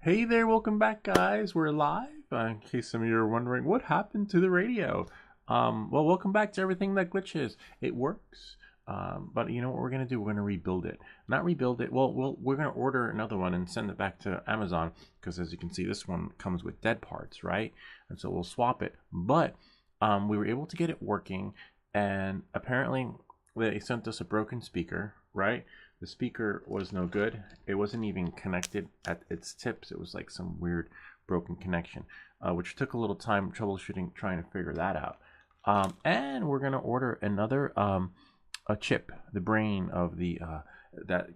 Hey there, welcome back, guys. We're live. In case some of you are wondering what happened to the radio, well, welcome back to Everything That Glitches. It works, but you know what we're gonna do? We're gonna rebuild it. Not rebuild it. Well, we're gonna order another one and send it back to Amazon because, as you can see, this one comes with dead parts, right? And so we'll swap it. But we were able to get it working, and apparently they sent us a broken speaker, right? The speaker was no good. It wasn't even connected at its tips. It was like some weird broken connection, which took a little time troubleshooting, trying to figure that out. And we're gonna order another a chip, the brain of the that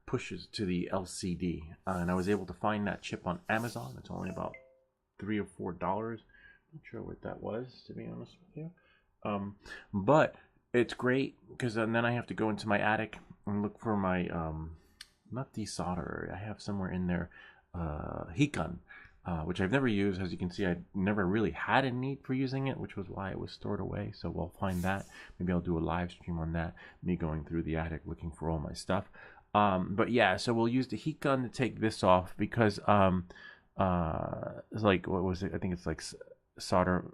pushes to the LCD, and I was able to find that chip on Amazon. It's only about $3 or $4. Not sure what that was, to be honest with you. But it's great because then I have to go into my attic and look for my not desolderer. I have somewhere in there heat gun, which I've never used. As you can see, I never really had a need for using it, which was why it was stored away. So we'll find that. Maybe I'll do a live stream on that, me going through the attic looking for all my stuff. But yeah, so we'll use the heat gun to take this off because it's like, what was it? I think it's like solder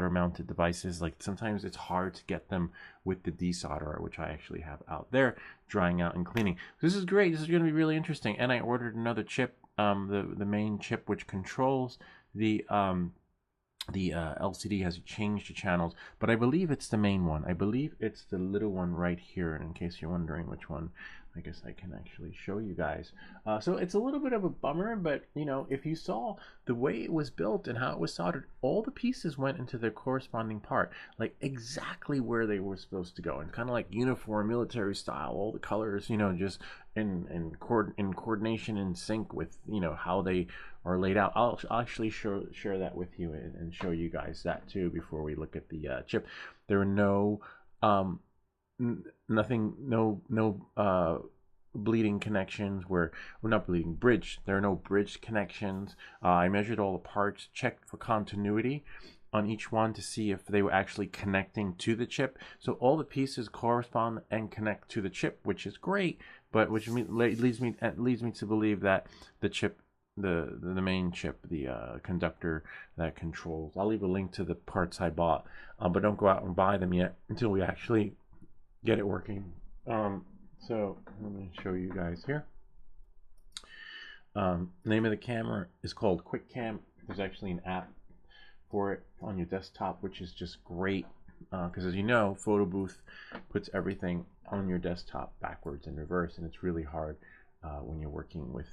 mounted devices. Like sometimes it's hard to get them with the desolderer, which I actually have out there drying out and cleaning. This is great. This is going to be really interesting. And I ordered another chip, the main chip which controls the LCD. Has changed the channels, but I believe it's the main one. I believe it's the little one right here. And in case you're wondering which one, I guess I can actually show you guys. So it's a little bit of a bummer, but you know, if you saw the way it was built and how it was soldered, all the pieces went into their corresponding part, like exactly where they were supposed to go, and kind of like uniform military style. All the colors, you know, just in coordination, in sync with, you know, how they are laid out. I'll actually share that with you and show you guys that too before we look at the chip. There are no nothing, no bleeding connections where we're not bleeding bridge. There are no bridge connections. I measured all the parts, checked for continuity on each one to see if they were actually connecting to the chip. So all the pieces correspond and connect to the chip, which is great, but which leads me to believe that the chip, the main chip, the conductor that controls, I'll leave a link to the parts I bought, but don't go out and buy them yet until we actually get it working. So let me show you guys here. Name of the camera is called Quick Cam. There's actually an app for it on your desktop, which is just great because, as you know, Photo Booth puts everything on your desktop backwards and reverse, and it's really hard when you're working with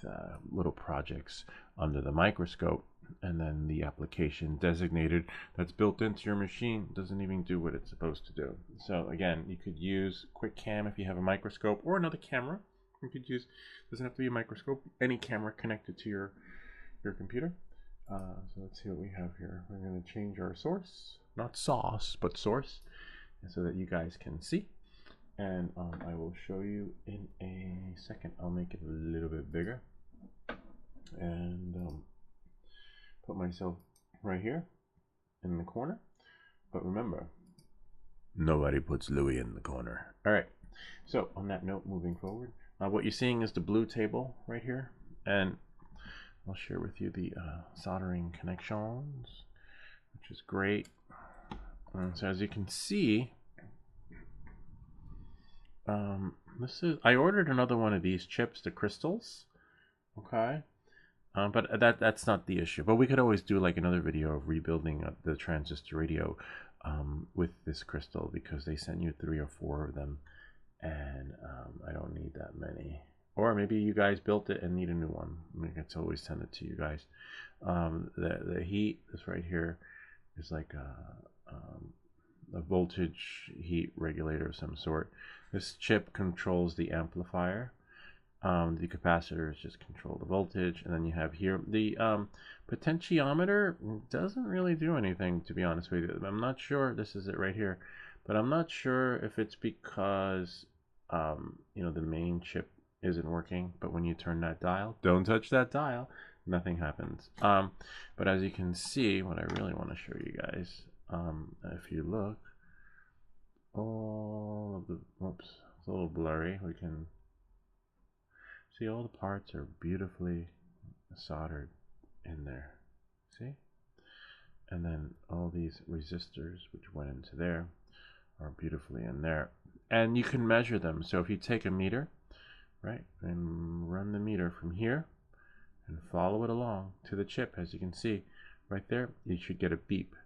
little projects under the microscope, and then the application designated that's built into your machine doesn't even do what it's supposed to do. So again, you could use Quick Cam if you have a microscope or another camera. You could use, doesn't have to be a microscope, any camera connected to your computer. So let's see what we have here. We're going to change our source, not sauce, but source, so that you guys can see. And I will show you in a second. I'll make it a little bit bigger and put myself right here in the corner. But remember, nobody puts Louis in the corner. All right. So on that note, moving forward, what you're seeing is the blue table right here, and I'll share with you the soldering connections, which is great. So as you can see, this is, I ordered another one of these chips, the crystals. Okay. But that's not the issue. But we could always do like another video of rebuilding the Transistor Radio with this crystal, because they sent you 3 or 4 of them, and I don't need that many. Or maybe you guys built it and need a new one. I can always send it to you guys. The heat, this right here, is like a voltage heat regulator of some sort. This chip controls the amplifier. The capacitors just control the voltage, and then you have here the potentiometer. Doesn't really do anything, to be honest with you. I'm not sure. This is it right here, but I'm not sure if it's because you know, the main chip isn't working. But when you turn that dial, don't touch that dial, nothing happens. But as you can see, what I really want to show you guys, if you look, all of the, whoops, it's a little blurry. We can see all the parts are beautifully soldered in there. See? And then all these resistors, which went into there, are beautifully in there. And you can measure them. So if you take a meter, right, and run the meter from here and follow it along to the chip, as you can see right there, you should get a beep.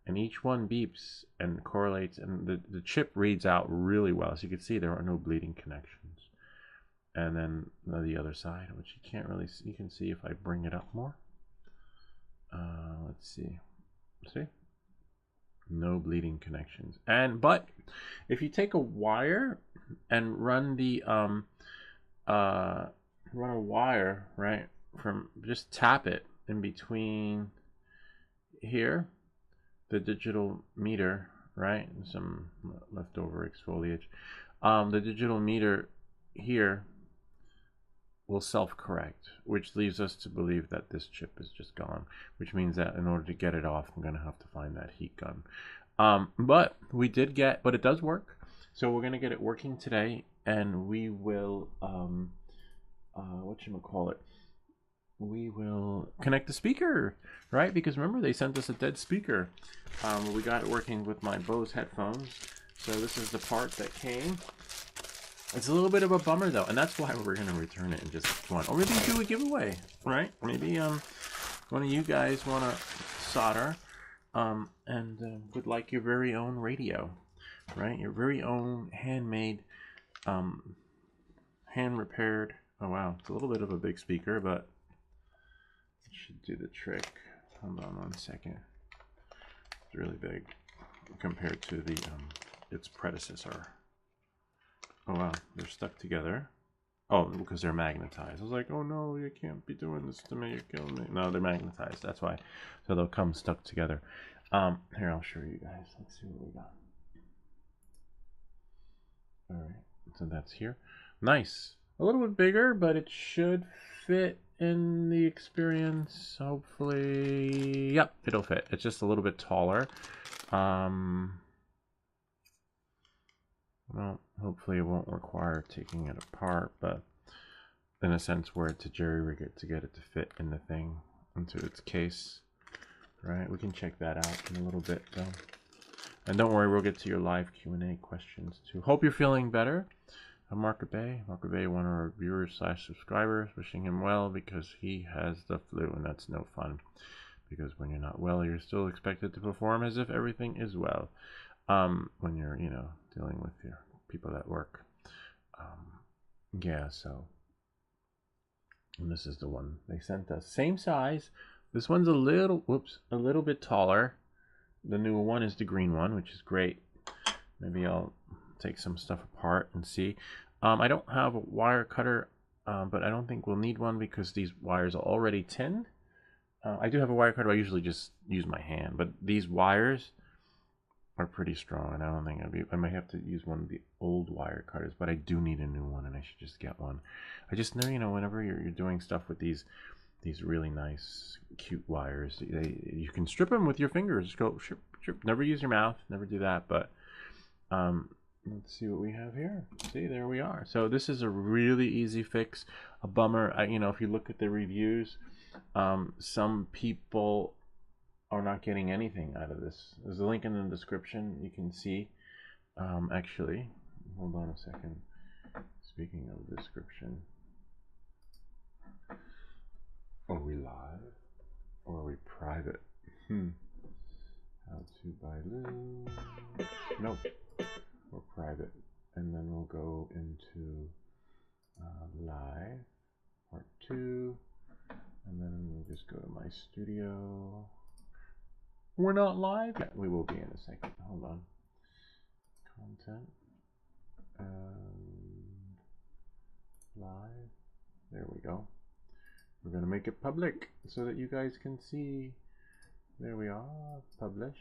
And each one beeps and correlates, and the chip reads out really well. So you can see there are no bleeding connections. And then the other side, which you can't really see, you can see if I bring it up more. Let's see. See? No bleeding connections. But if you take a wire and run a wire, right, from, just tap it in between here, the digital meter, right, and some leftover exfoliage, the digital meter here will self-correct, which leaves us to believe that this chip is just gone, which means that in order to get it off, I'm going to have to find that heat gun. But it does work. So we're going to get it working today, and we will, we will connect the speaker, right? Because remember, they sent us a dead speaker. We got it working with my Bose headphones. So this is the part that came. It's a little bit of a bummer though, and that's why we're gonna return it in just one. Or maybe do a giveaway, right? Maybe one of you guys wanna solder and would like your very own radio, right? Your very own handmade, hand repaired. Oh wow, it's a little bit of a big speaker, but it should do the trick. Hold on 1 second. It's really big compared to the its predecessor. Oh wow, they're stuck together. Oh, because they're magnetized. I was like, oh no, you can't be doing this to me, you're killing me. No, they're magnetized, that's why. So they'll come stuck together. Here, I'll show you guys. Let's see what we got. Alright, so that's here. Nice. A little bit bigger, but it should fit in the experience, hopefully. Yep, it'll fit. It's just a little bit taller. Well, hopefully it won't require taking it apart, but in a sense where to jerry-rig it to get it to fit in the thing, into its case, right? We can check that out in a little bit, though. And don't worry, we'll get to your live Q&A questions, too. Hope you're feeling better. I'm Mark Bay, one of our viewers / subscribers, wishing him well because he has the flu, and that's no fun. Because when you're not well, you're still expected to perform as if everything is well. When you're, you know, dealing with your people at work. Yeah, so. And this is the one they sent us. Same size. This one's a little, a little bit taller. The newer one is the green one, which is great. Maybe I'll take some stuff apart and see. I don't have a wire cutter, but I don't think we'll need one because these wires are already tinned. I do have a wire cutter, I usually just use my hand, but these wires are pretty strong, and I don't think I might have to use one of the old wire cutters, but I do need a new one, and I should just get one. I just know, you know, whenever you're doing stuff with these really nice, cute wires, you can strip them with your fingers. Just go, strip. Never use your mouth, never do that, but let's see what we have here. See, there we are. So this is a really easy fix. A bummer, you know, if you look at the reviews, some people are not getting anything out of this. There's a link in the description. You can see, actually, hold on a second. Speaking of description, are we live or are we private? How to buy loo? Nope, we're private. And then we'll go into live part 2, and then we'll just go to my studio. We're not live yet. We will be in a second. Hold on. Content. Live. There we go. We're going to make it public so that you guys can see. There we are. Publish.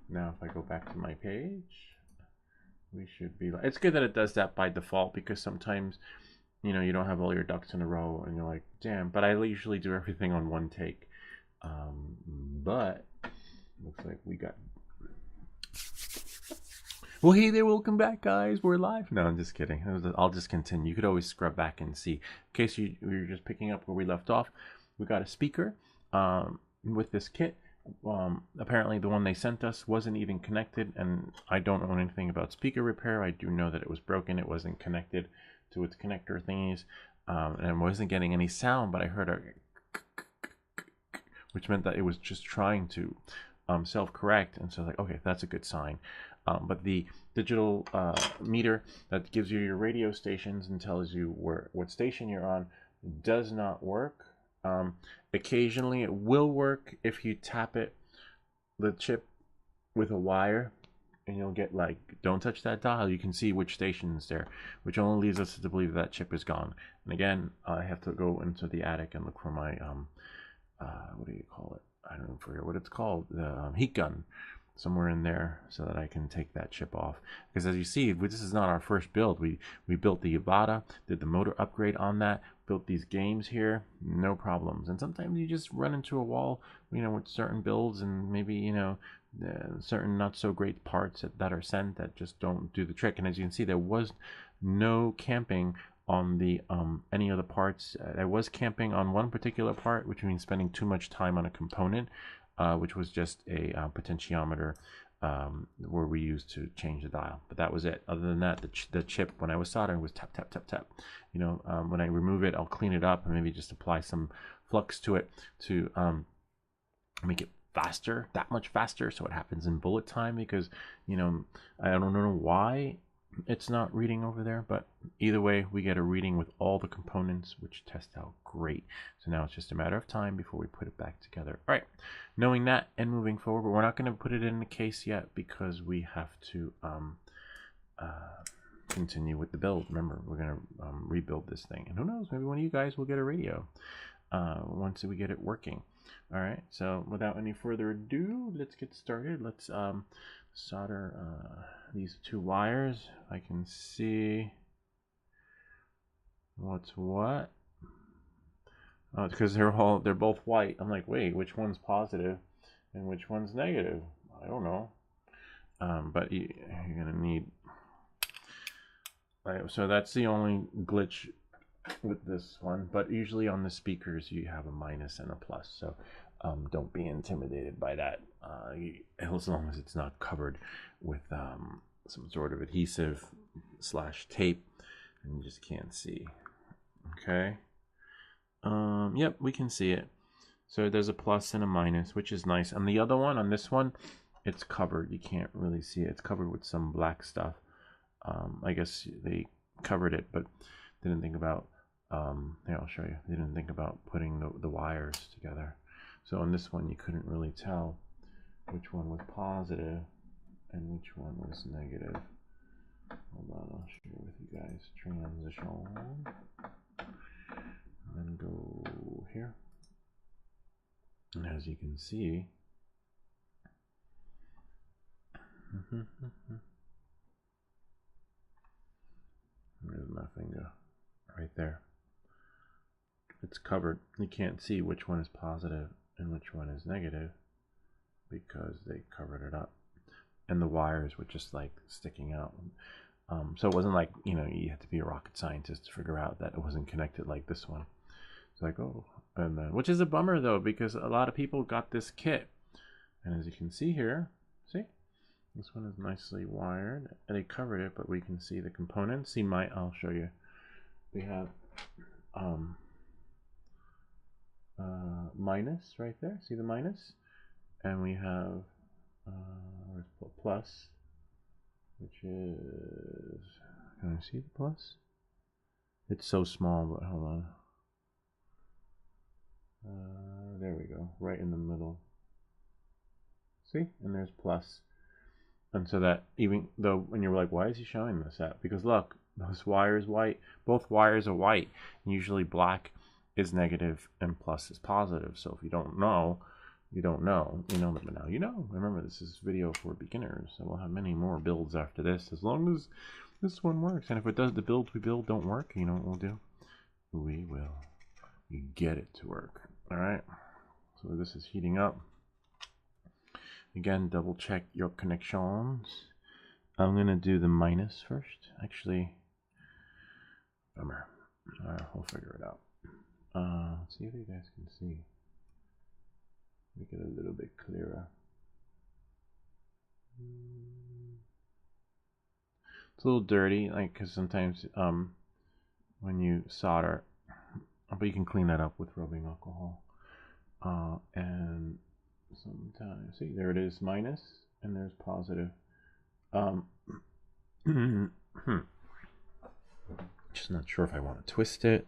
Now if I go back to my page, we should be. It's good that it does that by default, because sometimes, you know, you don't have all your ducks in a row and you're like, damn, but I usually do everything on one take. But looks like we Well, hey there, welcome back, guys. We're live. No, I'm just kidding. I'll just continue. You could always scrub back and see. In case you're just picking up where we left off, we got a speaker with this kit. Apparently, the one they sent us wasn't even connected, and I don't know anything about speaker repair. I do know that it was broken. It wasn't connected to its connector thingies, and I wasn't getting any sound, but I heard a which meant that it was just trying to self-correct, and so I was like, okay, that's a good sign. But the digital meter that gives you your radio stations and tells you what station you're on does not work. Occasionally it will work if you tap the chip with a wire, and you'll get like, don't touch that dial. You can see which station is there, which only leads us to believe that chip is gone. And again, I have to go into the attic and look for my what do you call it? I don't forget what it's called. The heat gun. Somewhere in there, so that I can take that chip off. Because as you see, this is not our first build. We built the Yavata, did the motor upgrade on that, built these games here, no problems. And sometimes you just run into a wall, with certain builds, and maybe certain not so great parts that are sent that just don't do the trick. And as you can see, there was no camping on the any of the parts. I was camping on one particular part, which means spending too much time on a component. Which was just a potentiometer where we used to change the dial, but that was it. Other than that, the chip, when I was soldering, was tap tap tap tap. When I remove it, I'll clean it up and maybe just apply some flux to it to make it faster, that much faster, so it happens in bullet time. Because I don't know why it's not reading over there, but either way, we get a reading with all the components, which test out great. So now it's just a matter of time before we put it back together. All right, knowing that and moving forward, but we're not going to put it in the case yet because we have to continue with the build. Remember, we're going to rebuild this thing, and who knows, maybe one of you guys will get a radio once we get it working. All right, so without any further ado, let's get started. Let's solder these two wires. I can see what's what. Oh, because they're both white. I'm like, wait, which one's positive and which one's negative? I don't know. But you're gonna need. Right, so that's the only glitch with this one. But usually on the speakers you have a minus and a plus. So don't be intimidated by that. As long as it's not covered with some sort of adhesive / tape and you just can't see. Okay. Yep, we can see it. So there's a plus and a minus, which is nice. And the other one, on this one, it's covered. You can't really see it. It's covered with some black stuff. I guess they covered it, but didn't think about, here, I'll show you. They didn't think about putting the wires together. So on this one, you couldn't really tell which one was positive and which one was negative. Hold on, I'll share with you guys. Transition. And then go here. And as you can see, where's my finger? Right there. It's covered. You can't see which one is positive and which one is negative because they covered it up. And the wires were just like sticking out. So it wasn't like, you had to be a rocket scientist to figure out that it wasn't connected like this one. It's like, oh, and then, which is a bummer though, because a lot of people got this kit. And as you can see here, see? This one is nicely wired, and they covered it, but we can see the components. See I'll show you. We have minus right there. See the minus? And we have plus, which is, can I see the plus? It's so small, but hold on. There we go, right in the middle. See? And there's plus. And so that, even though, when you're like, why is he showing this at? Because look, this wire is white. Both wires are white. Usually black is negative and plus is positive. So if you don't know, you don't know. You know, but now you know. Remember, this is video for beginners. So we'll have many more builds after this, as long as this one works. And if it does, the builds we build don't work, you know what we'll do? We will get it to work. All right. So this is heating up. Again, double check your connections. I'm going to do the minus first. Actually, bummer. We'll figure it out. Let's see if you guys can see. Make it a little bit clearer. It's a little dirty, like, because sometimes when you solder, but you can clean that up with rubbing alcohol. And sometimes, see, there it is, minus, and there's positive. Just not sure if I want to twist it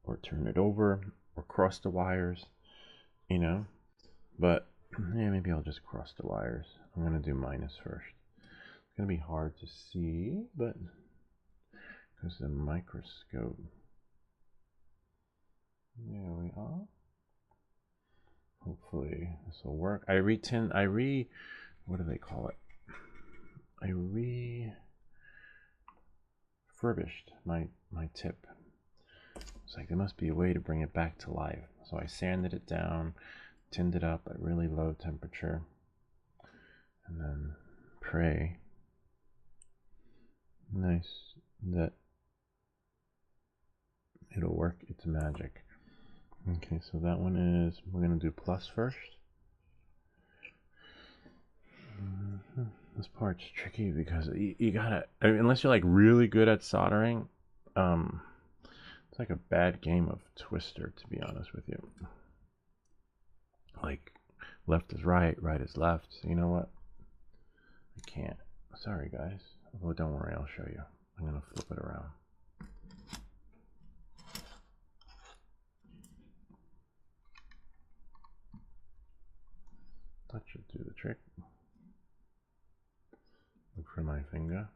or turn it over or cross the wires, you know, but yeah, maybe I'll just cross the wires. I'm going to do minus first. It's going to be hard to see, but because the microscope. There we are. Hopefully this will work. What do they call it? I refurbished my tip. It's like there must be a way to bring it back to life. So I sanded it down, tinned it up at really low temperature, and then pray that it'll work its magic. Okay, so that one is, we're going to do plus first. This part's tricky because you gotta, I mean, unless you're like really good at soldering, it's like a bad game of Twister, to be honest with you. Like, left is right, right is left. So you know what? I can't. Sorry, guys. Well, don't worry, I'll show you. I'm gonna flip it around. That should do the trick. Look for my finger.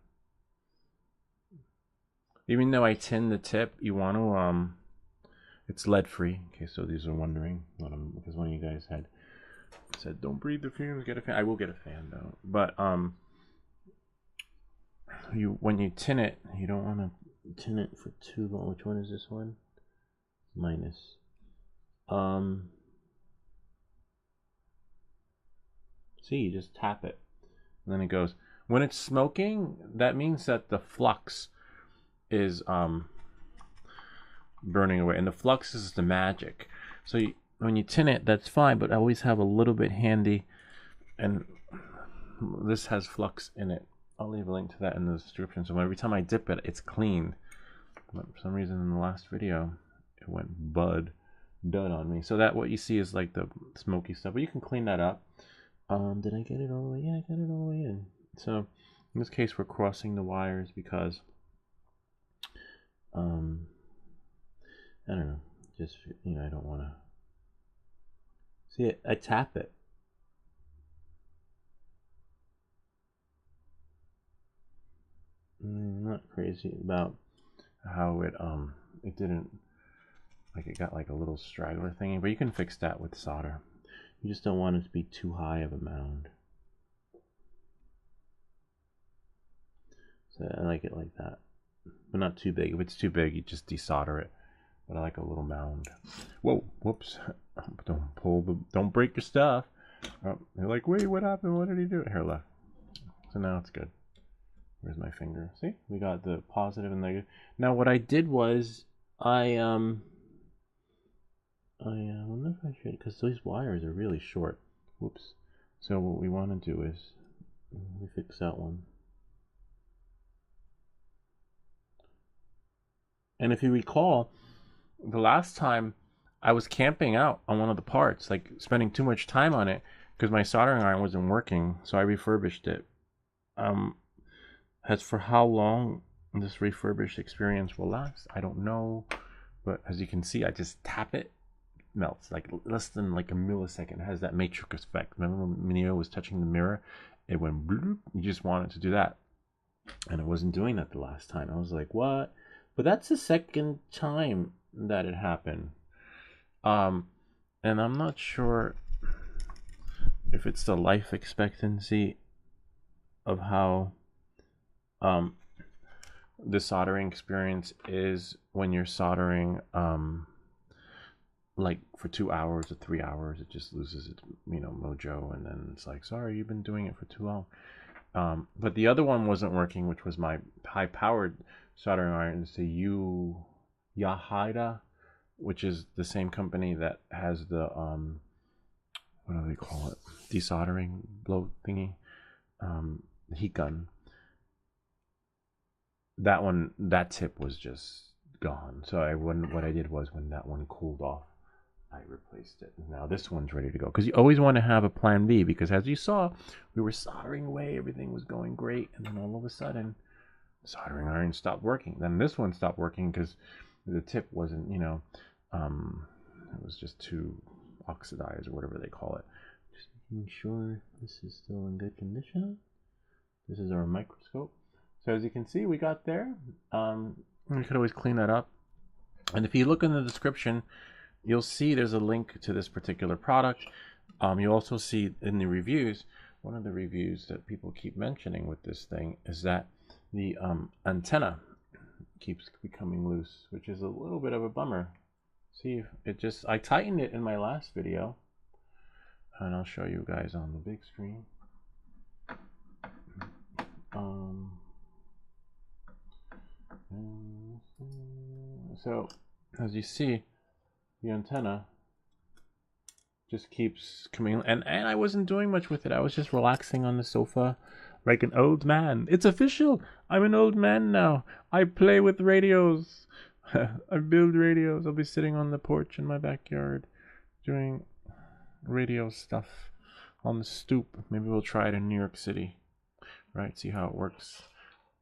Even though I tin the tip, you want to, it's lead free. Okay, so these are wondering because one of you guys had said, don't breathe the fumes, get a fan. I will get a fan though. But when you tin it, you don't want to tin it for too long. Which one is this one? Minus. See, you just tap it, and then it goes. When it's smoking, that means that the flux is burning away, and the flux is the magic. So when you tin it, that's fine, but I always have a little bit handy, and this has flux in it. I'll leave a link to that in the description. So every time I dip it, it's cleaned. But for some reason in the last video, it went dud on me. So that what you see is like the smoky stuff, but you can clean that up. Did I get it all the way? Yeah, I got it all the way in. So in this case, we're crossing the wires because I don't know, just, you know, I don't want to see it. I tap it. I'm not crazy about how it didn't, like, it got like a little straggler thingy, but you can fix that with solder. You just don't want it to be too high of a mound. So I like it like that, but not too big. If it's too big, you just desolder it. But I like a little mound. Whoa, whoops! Don't break your stuff. Oh, you're like, wait, what happened? What did he do? Here, left. So now it's good. Where's my finger? See, we got the positive and negative. Now what I did was I wonder if I should, because those wires are really short. Whoops. So what we want to do is, we fix that one. And if you recall, the last time I was camping out on one of the parts, like spending too much time on it, because my soldering iron wasn't working, so I refurbished it. As for how long this refurbished experience will last, I don't know. But as you can see, I just tap it. Melts like less than like a millisecond. It has that matrix effect. Remember when Neo was touching the mirror, it went bloop. You just wanted to do that, and it wasn't doing that the last time. I was like, what? But that's the second time that it happened, and I'm not sure if it's the life expectancy of how the soldering experience is when you're soldering like for 2 hours or 3 hours. It just loses its, you know, mojo, and then it's like, sorry, you've been doing it for too long. But the other one wasn't working, which was my high-powered soldering iron. It's the Yahida, which is the same company that has the what do they call it? Desoldering blow thingy, heat gun. That one, that tip was just gone. So what I did was, when that one cooled off, I replaced it. Now this one's ready to go, because you always want to have a plan B, because as you saw, we were soldering away, everything was going great, and then all of a sudden the soldering iron stopped working. Then this one stopped working because the tip wasn't, you know, it was just too oxidized, or whatever they call it. Just making sure this is still in good condition. This is our microscope. So as you can see, we got there. We could always clean that up. And if you look in the description, you'll see there's a link to this particular product. You'll also see in the reviews, one of the reviews that people keep mentioning with this thing is that the antenna keeps becoming loose, which is a little bit of a bummer. See, I tightened it in my last video, and I'll show you guys on the big screen. So as you see, the antenna just keeps coming, and I wasn't doing much with it. I was just relaxing on the sofa like an old man. It's official. I'm an old man now. I play with radios. I build radios. I'll be sitting on the porch in my backyard doing radio stuff on the stoop. Maybe we'll try it in New York City, right? See how it works.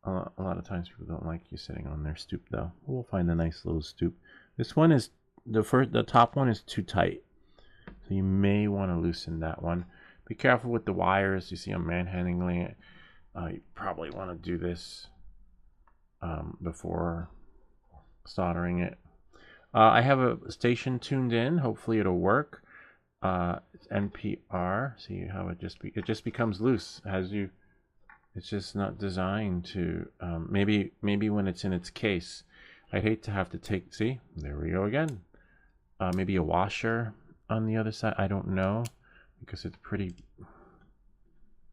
A lot of times people don't like you sitting on their stoop, though. We'll find a nice little stoop. This one is the top one is too tight, so you may want to loosen that one. Be careful with the wires. You see I'm manhandling it. You probably want to do this before soldering it. I have a station tuned in. Hopefully it'll work. It's NPR. See how it just becomes loose as you. It's just not designed to. Maybe when it's in its case. I'd hate to have to take. See, there we go again. Maybe a washer on the other side. I don't know, because it's pretty.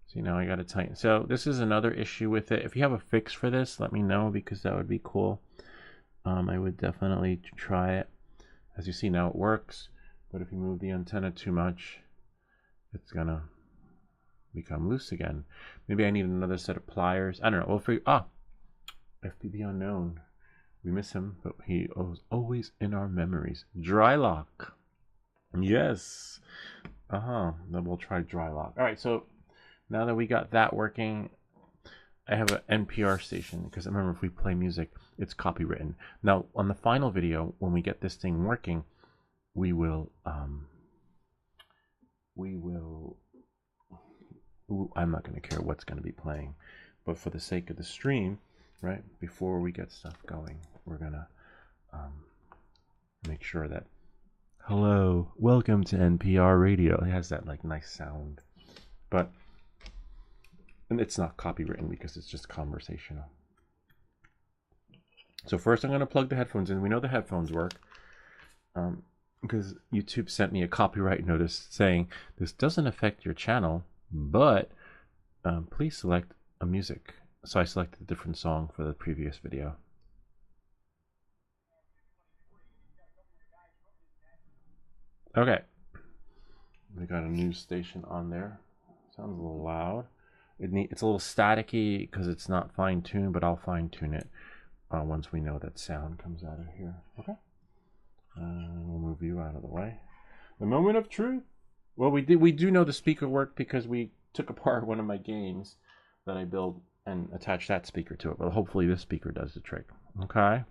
See, now I got to tighten. So this is another issue with it. If you have a fix for this, let me know, because that would be cool. I would definitely try it. As you see, now it works, but if you move the antenna too much, it's gonna become loose again. Maybe I need another set of pliers. I don't know. We'll figure. FPV unknown. We miss him, but he is always in our memories. Dry lock. Yes. Then we'll try dry lock. All right. So now that we got that working, I have an NPR station, because remember, if we play music, it's copywritten. Now, on the final video, when we get this thing working, we will I'm not going to care what's going to be playing, but for the sake of the stream, right, before we get stuff going, we're going to make sure that, hello, welcome to NPR Radio. It has that like nice sound, and it's not copywritten because it's just conversational. So first I'm going to plug the headphones in. We know the headphones work, because YouTube sent me a copyright notice saying this doesn't affect your channel, but please select a music. So I selected a different song for the previous video. Okay, we got a new station on there. Sounds a little loud. It's a little staticky because it's not fine-tuned, but I'll fine-tune it once we know that sound comes out of here. Okay, we'll move you out of the way. The moment of truth. Well, we do know the speaker worked, because we took apart one of my games that I built and attached that speaker to it. But hopefully this speaker does the trick. Okay.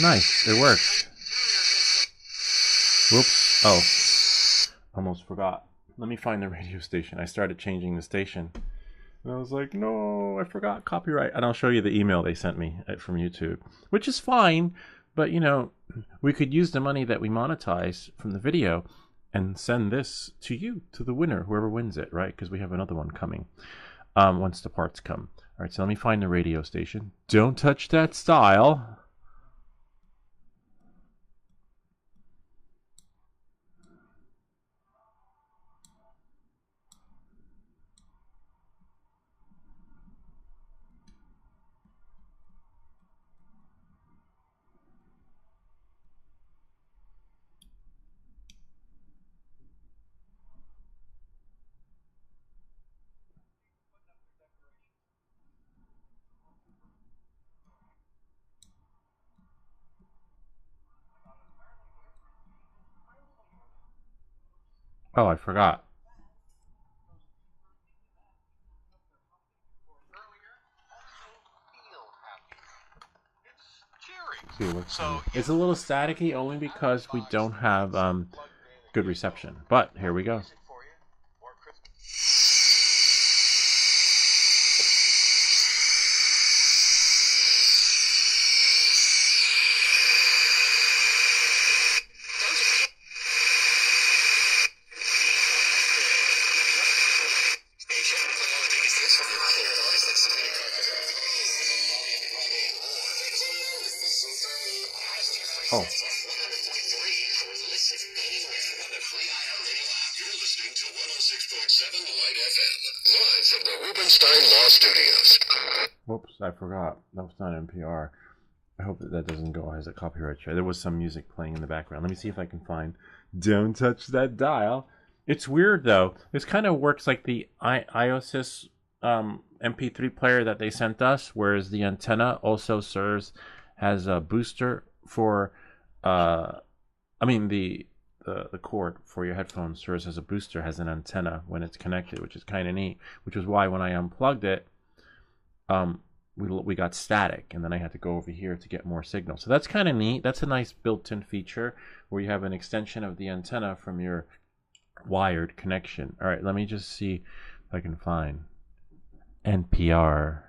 Nice, it worked. Whoops. Oh, almost forgot. Let me find the radio station. I started changing the station, and I was like, no, I forgot copyright. And I'll show you the email they sent me from YouTube, which is fine. But, you know, we could use the money that we monetize from the video and send this to you, to the winner, whoever wins it, right? Because we have another one coming once the parts come. All right, so let me find the radio station. Don't touch that style. Oh, I forgot. See, it's a little staticky only because we don't have good reception. But here we go. Oh. Whoops, I forgot. That was not NPR. I hope that doesn't go as a copyright strike. There was some music playing in the background. Let me see if I can find Don't Touch That Dial. It's weird, though. This kind of works like the iOS MP3 player that they sent us, whereas the antenna also serves as a booster for... the cord for your headphones serves as a booster, has an antenna when it's connected, which is kind of neat. Which is why when I unplugged it, we got static, and then I had to go over here to get more signal. So that's kind of neat. That's a nice built-in feature where you have an extension of the antenna from your wired connection. All right, let me just see if I can find NPR.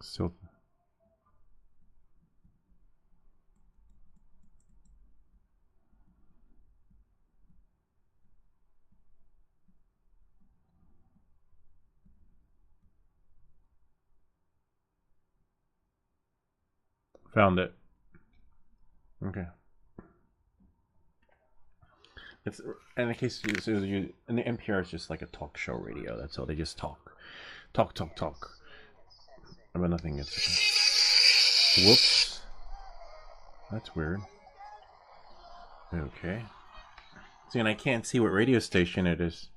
So found it. Okay. It's, and in case you, and the NPR is just like a talk show radio. That's all. They just talk. But nothing gets. Whoops. That's weird. Okay. See, and I can't see what radio station it is.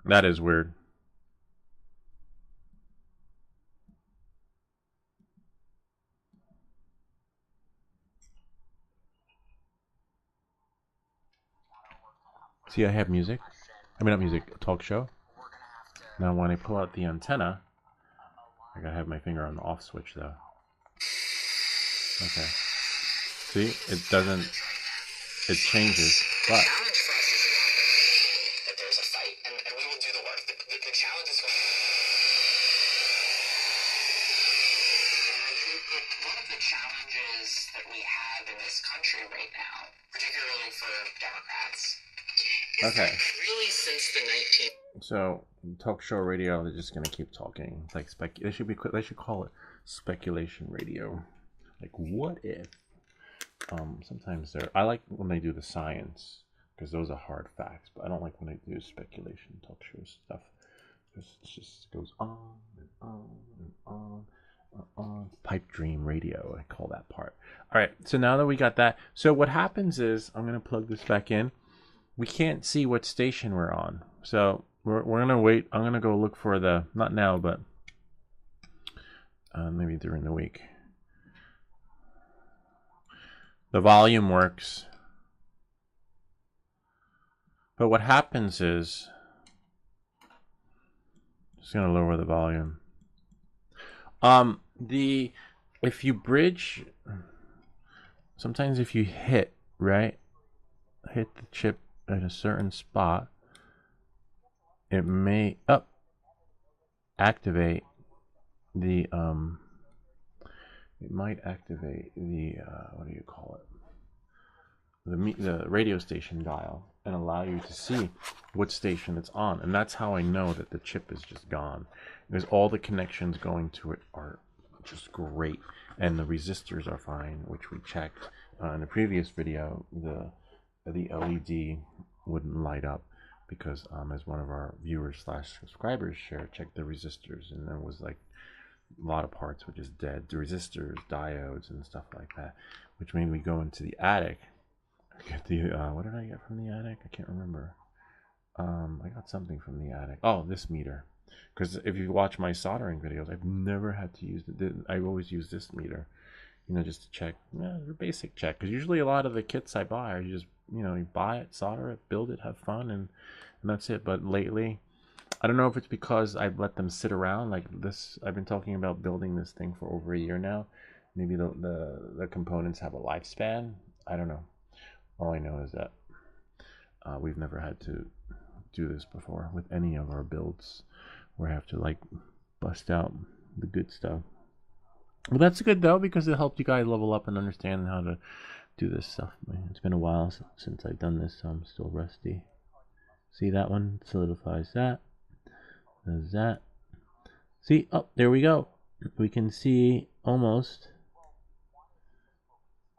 That is weird. See, I have music. I mean, not music, a talk show. Now, when I pull out the antenna, I gotta have my finger on the off switch, though. Okay. See, it doesn't. It changes, but. Okay. Really, since the 19th. So, talk show radio, they're just gonna keep talking. It's like they should call it speculation radio. Like, what if? Sometimes I like when they do the science because those are hard facts, but I don't like when they do speculation talk show stuff. It just goes on and on and on and on. Pipe dream radio, I call that part. All right. So now that we got that, so what happens is I'm gonna plug this back in. We can't see what station we're on, so we're gonna wait. I'm gonna go look for the, not now, but maybe during the week. The volume works, but what happens is, just gonna lower the volume. If you bridge, sometimes if you hit the chip at a certain spot, it may activate the it might activate the what do you call it, the radio station dial, and allow you to see what station it's on. And that's how I know that the chip is just gone, because all the connections going to it are just great, and the resistors are fine, which we checked in the previous video. The LED wouldn't light up because as one of our viewers / subscribers shared, checked the resistors, and there was like a lot of parts were just dead. Resistors, diodes, and stuff like that, which made me go into the attic. Get the what did I get from the attic? I can't remember. I got something from the attic. Oh, this meter. Because if you watch my soldering videos, I've never had to use it. I've always used this meter, you know, just to check, a basic check. Because usually a lot of the kits I buy are you just, you buy it, solder it, build it, have fun, and that's it. But lately, I don't know if it's because I've let them sit around like this. I've been talking about building this thing for over a year now. Maybe the components have a lifespan. I don't know. All I know is that we've never had to do this before with any of our builds, where I have to like bust out the good stuff. Well, that's good though, because it helped you guys level up and understand how to do this stuff. It's been a while since I've done this, so I'm still rusty. See, that one solidifies that. Does that. See, oh, there we go. We can see almost.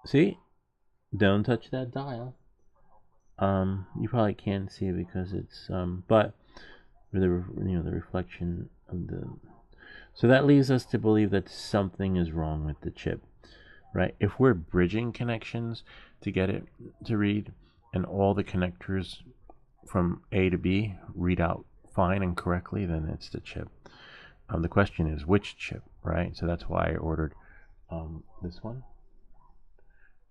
See? Don't touch that dial. You probably can't see it because it's but the reflection of the. So that leads us to believe that something is wrong with the chip, right? If we're bridging connections to get it to read, and all the connectors from A to B read out fine and correctly, then it's the chip. The question is which chip, right? So that's why I ordered this one.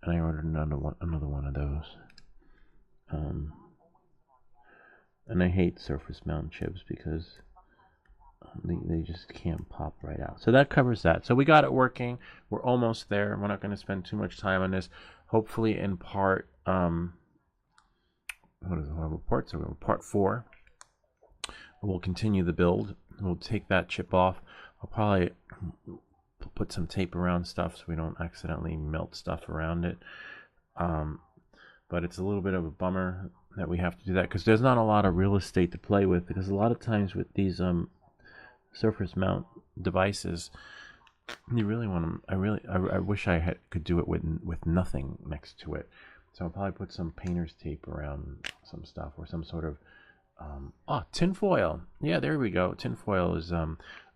And I ordered another one of those. And I hate surface mount chips because they just can't pop right out. So that covers that. So we got it working. We're almost there. We're not going to spend too much time on this. Hopefully in part, part 4, we'll continue the build. We'll take that chip off. I'll probably put some tape around stuff so we don't accidentally melt stuff around it. But it's a little bit of a bummer that we have to do that, because there's not a lot of real estate to play with, because a lot of times with these surface mount devices, you really want them. I wish I could do it with nothing next to it. So I'll probably put some painter's tape around some stuff, or some sort of tin foil. Yeah, there we go. Tin foil is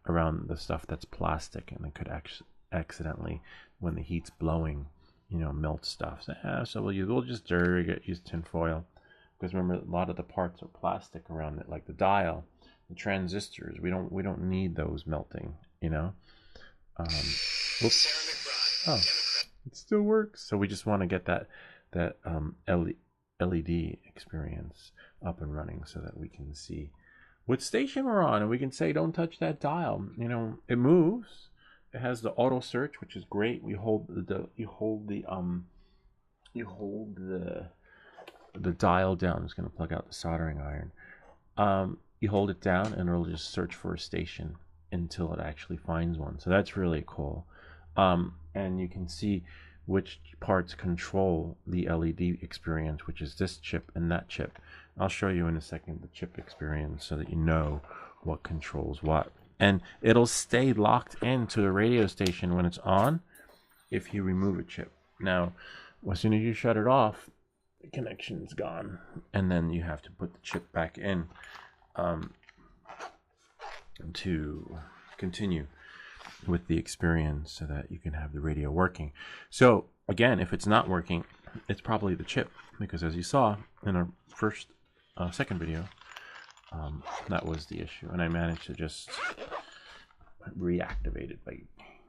around the stuff that's plastic, and it could accidentally, when the heat's blowing, melt stuff. So we'll just use tin foil, because remember, a lot of the parts are plastic around it, like the dial, the transistors. We don't need those melting. Oops. Oh, it still works. So we just want to get that LED experience up and running, so that we can see what station we're on, and we can say, don't touch that dial. It moves. It has the auto search, which is great. You hold the dial down. It's going to plug out the soldering iron. You hold it down, and it'll just search for a station until it actually finds one. So that's really cool. And you can see which parts control the LED experience, which is this chip and that chip. I'll show you in a second the chip experience, so that you know what controls what. And it'll stay locked into the radio station when it's on if you remove a chip. Now, as soon as you shut it off, the connection's gone, and then you have to put the chip back in to continue with the experience, so that you can have the radio working. So again, if it's not working, it's probably the chip, because as you saw in our second video, that was the issue, and I managed to just reactivate it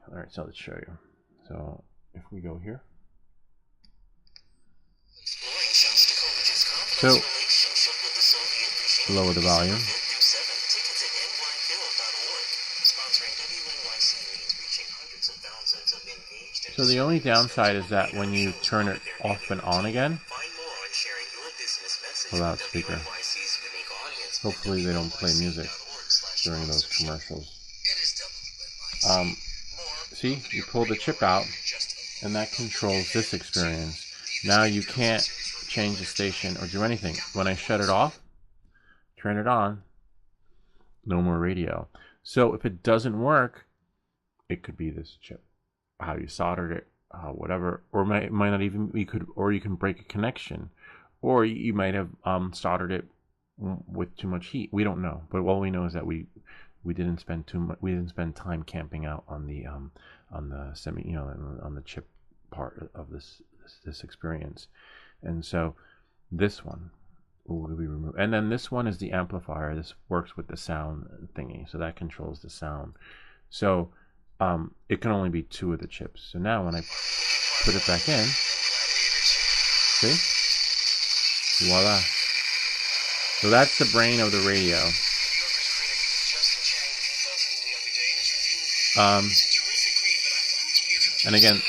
all right, so let's show you. So if we go here, so lower the volume. So the only downside is that when you turn it off and on again, loudspeaker. Hopefully they don't play music during those commercials. See, you pull the chip out, and that controls this experience. Now you can't change the station or do anything. When I shut it off, turn it on, no more radio. So if it doesn't work, it could be this chip, how you soldered it, whatever, or might not even, you can break a connection, or you might have soldered it with too much heat. We don't know, but all we know is that we we didn't spend time camping out on the semi, you know, on the chip part of this experience. And so this one will be removed, and then this one is the amplifier. This works with the sound thingy, so that controls the sound. So it can only be 2 of the chips. So now when I put it back in, see, voila. So that's the brain of the radio. And again,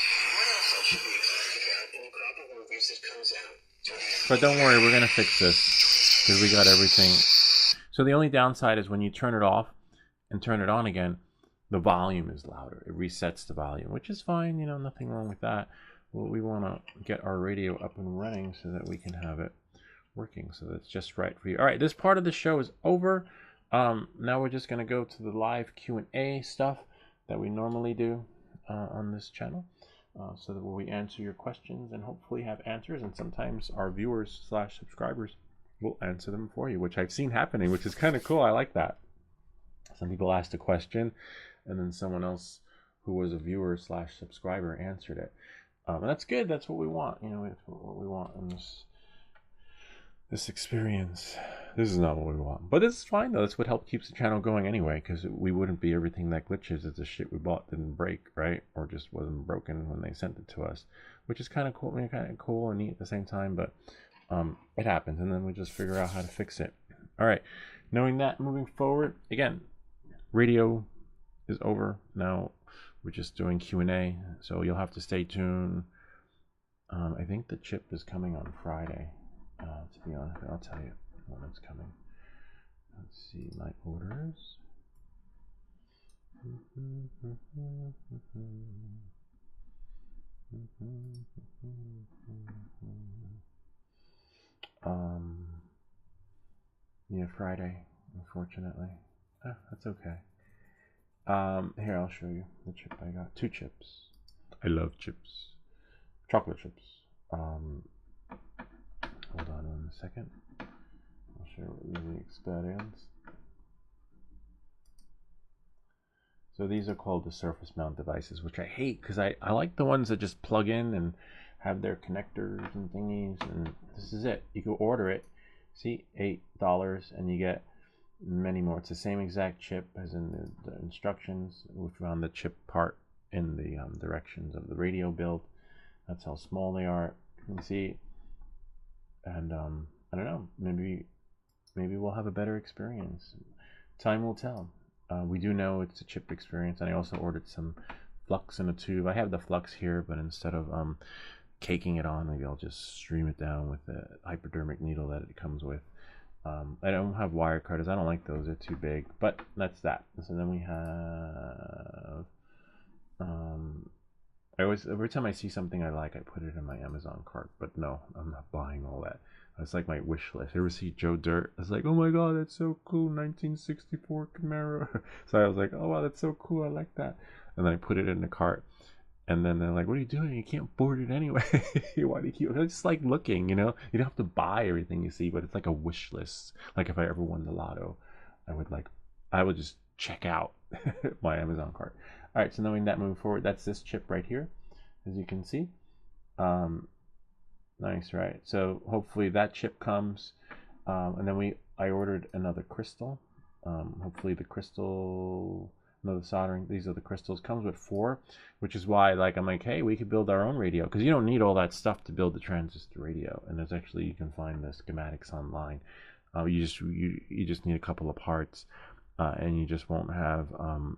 but don't worry, we're gonna fix this because we got everything. So the only downside is when you turn it off and turn it on again, the volume is louder. It resets the volume, which is fine, you know, nothing wrong with that. Well, we want to get our radio up and running so that we can have it working, so that's just right for you. All right, this part of the show is over. Now we're just going to go to the live Q&A stuff that we normally do on this channel, so that we answer your questions and hopefully have answers, and sometimes our viewers / subscribers will answer them for you, which I've seen happening, which is kind of cool. I like that. Some people asked a question and then someone else who was a viewer / subscriber answered it. And that's good. That's what we want. You know, that's what we want in this experience. This is not what we want, but this is fine though. That's what helped keeps the channel going anyway, because we wouldn't be everything that glitches if the shit we bought didn't break, right? Or just wasn't broken when they sent it to us, which is kind of cool. I mean, kind of cool and neat at the same time, but it happens, and then we just figure out how to fix it. All right, knowing that, moving forward, again, radio is over. Now we're just doing Q&A, so you'll have to stay tuned. I think the chip is coming on Friday, to be honest. I'll tell you when it's coming. Let's see my orders. Yeah, Friday, unfortunately. That's okay. Here, I'll show you the chip I got. 2 chips. I love chips. Chocolate chips. Hold on 1 second. I'll show you the experience. So these are called the surface mount devices, which I hate because I like the ones that just plug in and have their connectors and thingies, and this is it. You can order it. See, $8, and you get many more. It's the same exact chip as in the instructions. We found the chip part in the directions of the radio build. That's how small they are. You can see, and I don't know. Maybe we'll have a better experience. Time will tell. We do know it's a chip experience, and I also ordered some flux in a tube. I have the flux here, but instead of caking it on, maybe I'll just stream it down with the hypodermic needle that it comes with. I don't have wire cutters. I don't like those. They're too big. But that's that. So then we have every time I see something I like, I put it in my Amazon cart. But no, I'm not buying all that. It's like my wish list. You ever see Joe Dirt? I was like, oh my god, that's so cool, 1964 Camaro. So I was like, oh wow, that's so cool, I like that. And then I put it in the cart. And then they're like, what are you doing? You can't board it anyway. Why do you keep? I just like looking, you know. You don't have to buy everything you see, but it's like a wish list. Like if I ever won the lotto, I would just check out my Amazon cart. All right, so knowing that, moving forward, that's this chip right here, as you can see. Nice, right? So hopefully that chip comes, and then I ordered another crystal. Hopefully the crystal. Another soldering, these are the crystals, comes with 4, which is why I'm like, hey, we could build our own radio, because you don't need all that stuff to build the transistor radio. And there's actually, you can find the schematics online. You just need a couple of parts, and you just won't have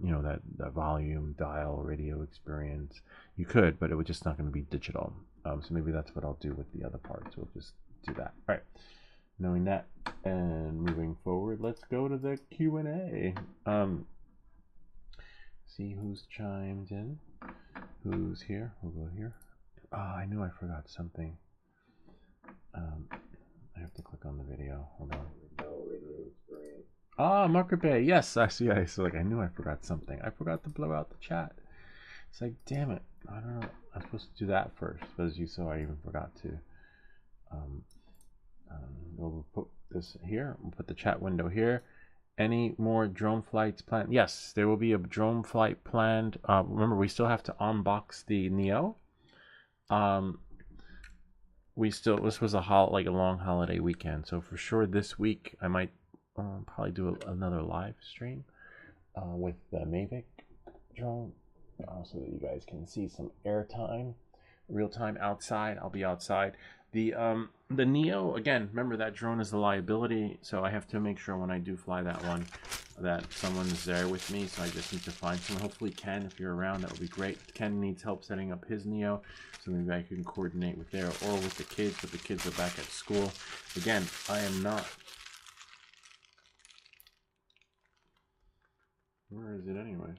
you know, that volume dial radio experience. You could, but it was just not going to be digital. So maybe that's what I'll do with the other parts. We'll just do that. All right, knowing that and moving forward, let's go to the Q&A. See who's chimed in, who's here. We'll go here. I knew I forgot something. I have to click on the video. Hold on. Marker Bay. Yes, I see. I knew I forgot something. I forgot to blow out the chat. It's like, damn it. I don't know. I'm supposed to do that first, but as you saw, I even forgot to. We'll put this here. We'll put the chat window here. Any more drone flights planned? Yes, there will be a drone flight planned. Remember, we still have to unbox the Neo. This was a long holiday weekend, so for sure this week I might probably do another live stream with the Mavic drone, so that you guys can see some airtime, real time outside. I'll be outside. The Neo, again, remember that drone is a liability, so I have to make sure when I do fly that one that someone's there with me. So I just need to find someone. Hopefully Ken, if you're around, that would be great. Ken needs help setting up his Neo, so maybe I can coordinate with there or with the kids, but the kids are back at school. Again, I am not. Where is it anyway?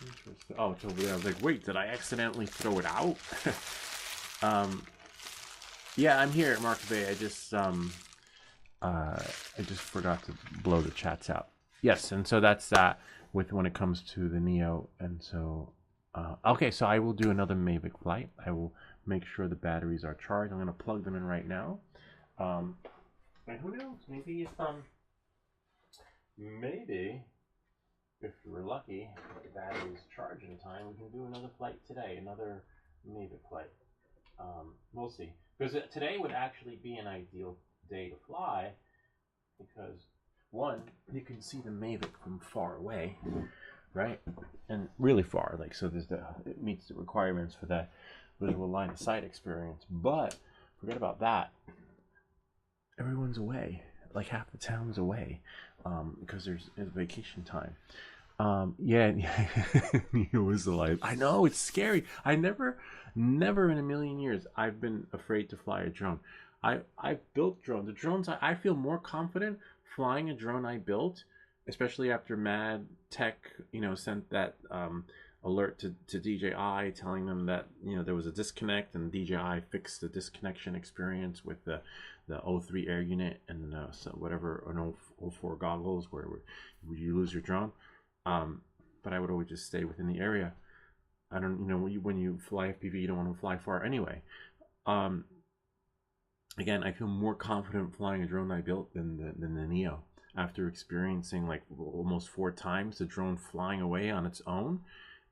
Interesting. Oh, it's over there. I was like, wait, did I accidentally throw it out? Yeah, I'm here at Mark Bay. I just forgot to blow the chats out. Yes, and so that's that with when it comes to the Neo. And so, okay, so I will do another Mavic flight. I will make sure the batteries are charged. I'm going to plug them in right now. And who knows? Maybe if if we're lucky, the batteries charge in time, we can do another flight today, another Mavic flight. We'll see. Because today would actually be an ideal day to fly, because one, you can see the Mavic from far away, right? And really far, like, so it meets the requirements for that visual line of sight experience. But forget about that. Everyone's away. Like half the town's away, because it's vacation time. Yeah, it was alive. I know, it's scary. I never in a million years I've been afraid to fly a drone. I've built drones. The drones, I feel more confident flying a drone I built, especially after Mad Tech, sent that alert to DJI telling them that there was a disconnect, and DJI fixed the disconnection experience with the 03 air unit and so whatever, an 04 goggles where you lose your drone. But I would always just stay within the area. I don't, when you fly FPV, you don't want to fly far anyway. Again, I feel more confident flying a drone I built than the Neo, after experiencing like almost 4 times the drone flying away on its own.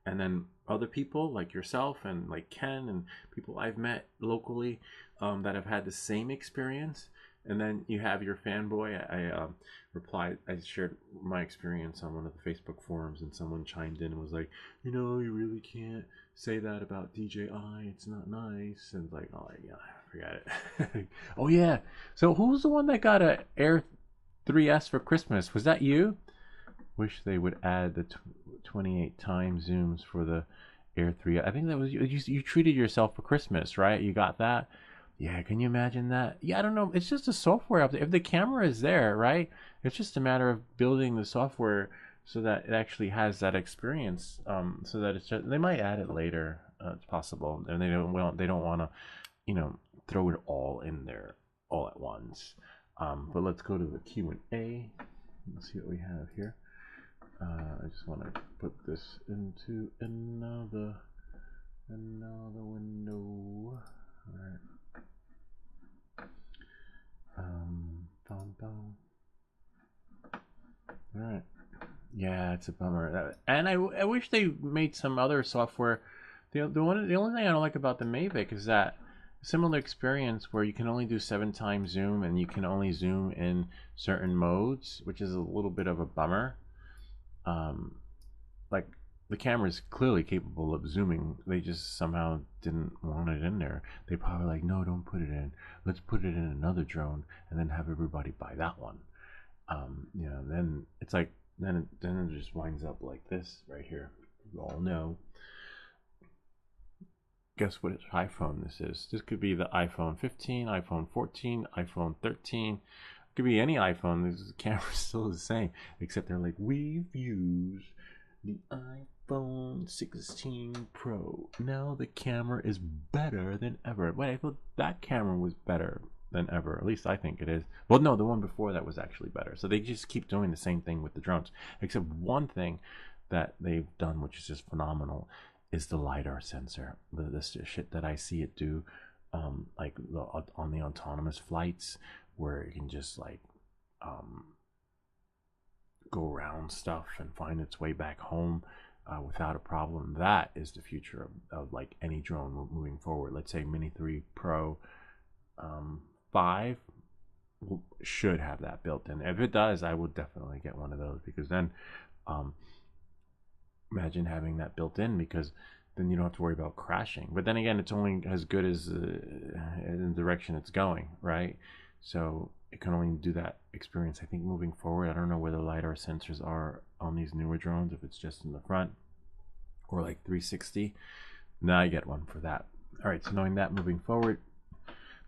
And then other people like yourself and like Ken and people I've met locally that have had the same experience. And then you have your fanboy. I shared my experience on one of the Facebook forums, and someone chimed in and was like, you really can't say that about DJI. It's not nice. And like, oh yeah, forget it. Oh yeah. So who's the one that got a Air 3S for Christmas? Was that you? Wish they would add the 28 times zooms for the Air 3. I think that was you. You treated yourself for Christmas, right? You got that. Yeah, can you imagine that? Yeah, I don't know. It's just a software update. If the camera is there, right? It's just a matter of building the software so that it actually has that experience. So that it's just, they might add it later. It's possible, and they don't want to, throw it all in there all at once. But let's go to the Q&A. Let's see what we have here. I just want to put this into another window. All right. All right. Yeah, it's a bummer. And I wish they made some other software. The only thing I don't like about the Mavic is that similar experience where you can only do 7 times zoom, and you can only zoom in certain modes, which is a little bit of a bummer. Like the camera is clearly capable of zooming. They just somehow didn't want it in there. They probably like, no, don't put it in. Let's put it in another drone and then have everybody buy that one. Then it's like, then it just winds up like this right here. You all know. Guess what iPhone this is? This could be the iPhone 15, iPhone 14, iPhone 13. It could be any iPhone. The camera's still the same, except they're like, we've used the iPhone 16 Pro. Now the camera is better than ever. Wait, I thought that camera was better than ever. At least I think it is. Well, no, the one before that was actually better. So they just keep doing the same thing with the drones. Except one thing that they've done, which is just phenomenal, is the LiDAR sensor. The shit that I see it do like on the autonomous flights where it can just like go around stuff and find its way back home without a problem. That is the future of like any drone moving forward. Let's say Mini 3 Pro 5 should have that built in. If it does, I will definitely get one of those, because then imagine having that built in, because then you don't have to worry about crashing. But then again, it's only as good as in the direction it's going, right? So it can only do that experience. I think moving forward, I don't know where the LiDAR sensors are on these newer drones, if it's just in the front or like 360. Now I get one for that. All right, so knowing that, moving forward,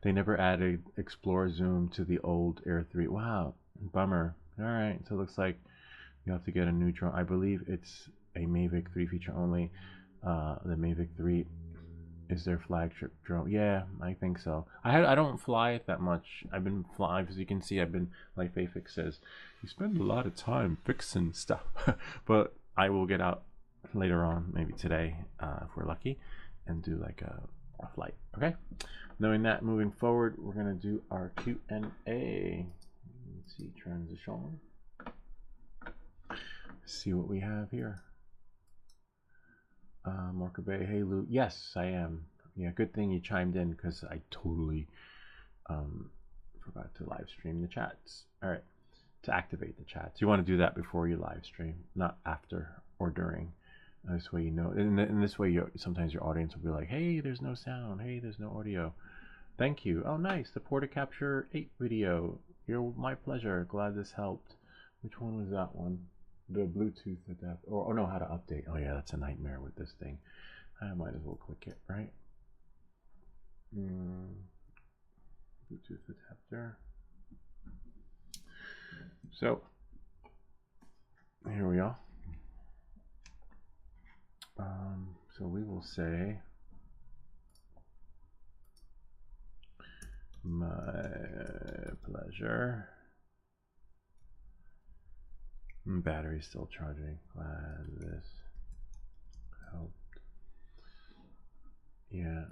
they never added Explore Zoom to the old Air 3. Wow, bummer. All right, so it looks like you have to get a new drone. I believe it's a Mavic 3 feature only. The Mavic 3 is their flagship drone. Yeah, I think so. I don't fly it that much. I've been flying, as you can see. I've been, like Fafik says, you spend a lot of time fixing stuff. But I will get out later on, maybe today, if we're lucky, and do like a flight. Okay. Knowing that, moving forward, we're gonna do our Q&A. Let's see, transition. See what we have here. Marco Bay, hey Lou. Yes, I am. Yeah, good thing you chimed in, because I totally forgot to live stream the chats. All right, to activate the chats, you want to do that before you live stream, not after or during. This way you know, in this way, sometimes your audience will be like, hey, there's no sound, hey, there's no audio. Thank you. Oh, nice, the Portacapture 8 video. You're my pleasure. Glad this helped. Which one was that one? The Bluetooth adapter, or no, how to update. Oh yeah, that's a nightmare with this thing. I might as well click it, right? Bluetooth adapter. So here we are. So we will say my pleasure. Battery's still charging. Glad this helped. Yeah.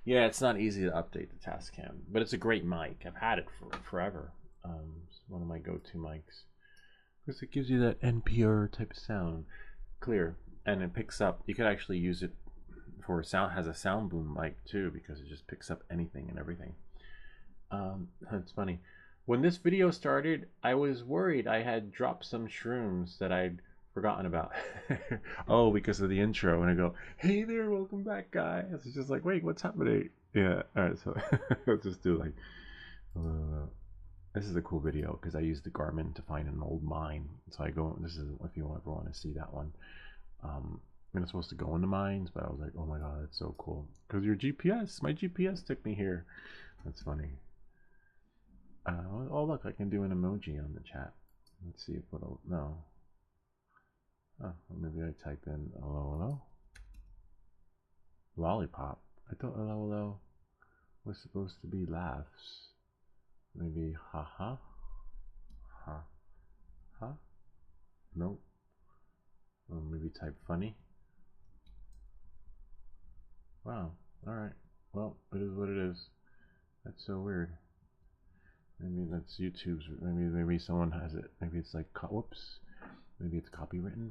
Yeah, it's not easy to update the Tascam, but it's a great mic. I've had it for forever. It's one of my go-to mics, because it gives you that NPR type of sound, clear, and it picks up. You could actually use it for sound. Has a sound boom mic too, because it just picks up anything and everything. It's funny. When this video started, I was worried I had dropped some shrooms that I'd forgotten about. Oh, because of the intro, and I go, hey there, welcome back, guys. It's just like, wait, what's happening? Yeah, all right, so let's just do like, this is a cool video, because I used the Garmin to find an old mine. So I go, this is, if you ever want to see that one. I'm not supposed to go into mines, but I was like, oh my god, that's so cool. Because your GPS, my GPS took me here. That's funny. Oh look, I can do an emoji on the chat. Let's see if it'll, no. Oh, maybe I type in hello. Lollipop. I thought hello was supposed to be laughs. Maybe haha. Ha. Nope. Or maybe type funny. Wow. Alright. Well, it is what it is. That's so weird. Maybe that's YouTube's. Maybe someone has it. Maybe it's like, whoops. Maybe it's copywritten.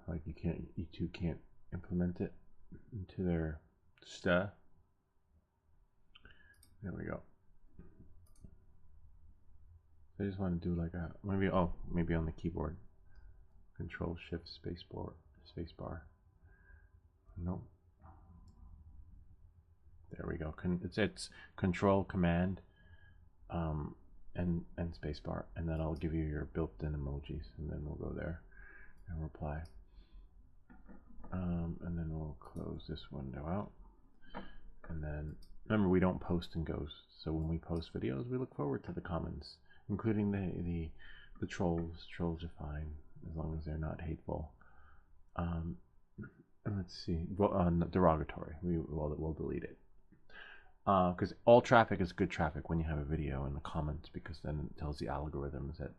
Like YouTube can't implement it into their stuff. There we go. I just want to do like a, maybe on the keyboard. Control Shift space bar. Nope. There we go. It's Control Command and spacebar, and then I'll give you your built-in emojis, and then we'll go there and reply. And then we'll close this window out. And then remember, we don't post in Ghost, so when we post videos, we look forward to the comments, including the trolls. Trolls are fine as long as they're not hateful. And let's see, derogatory. We'll delete it. Because all traffic is good traffic when you have a video in the comments, because then it tells the algorithms that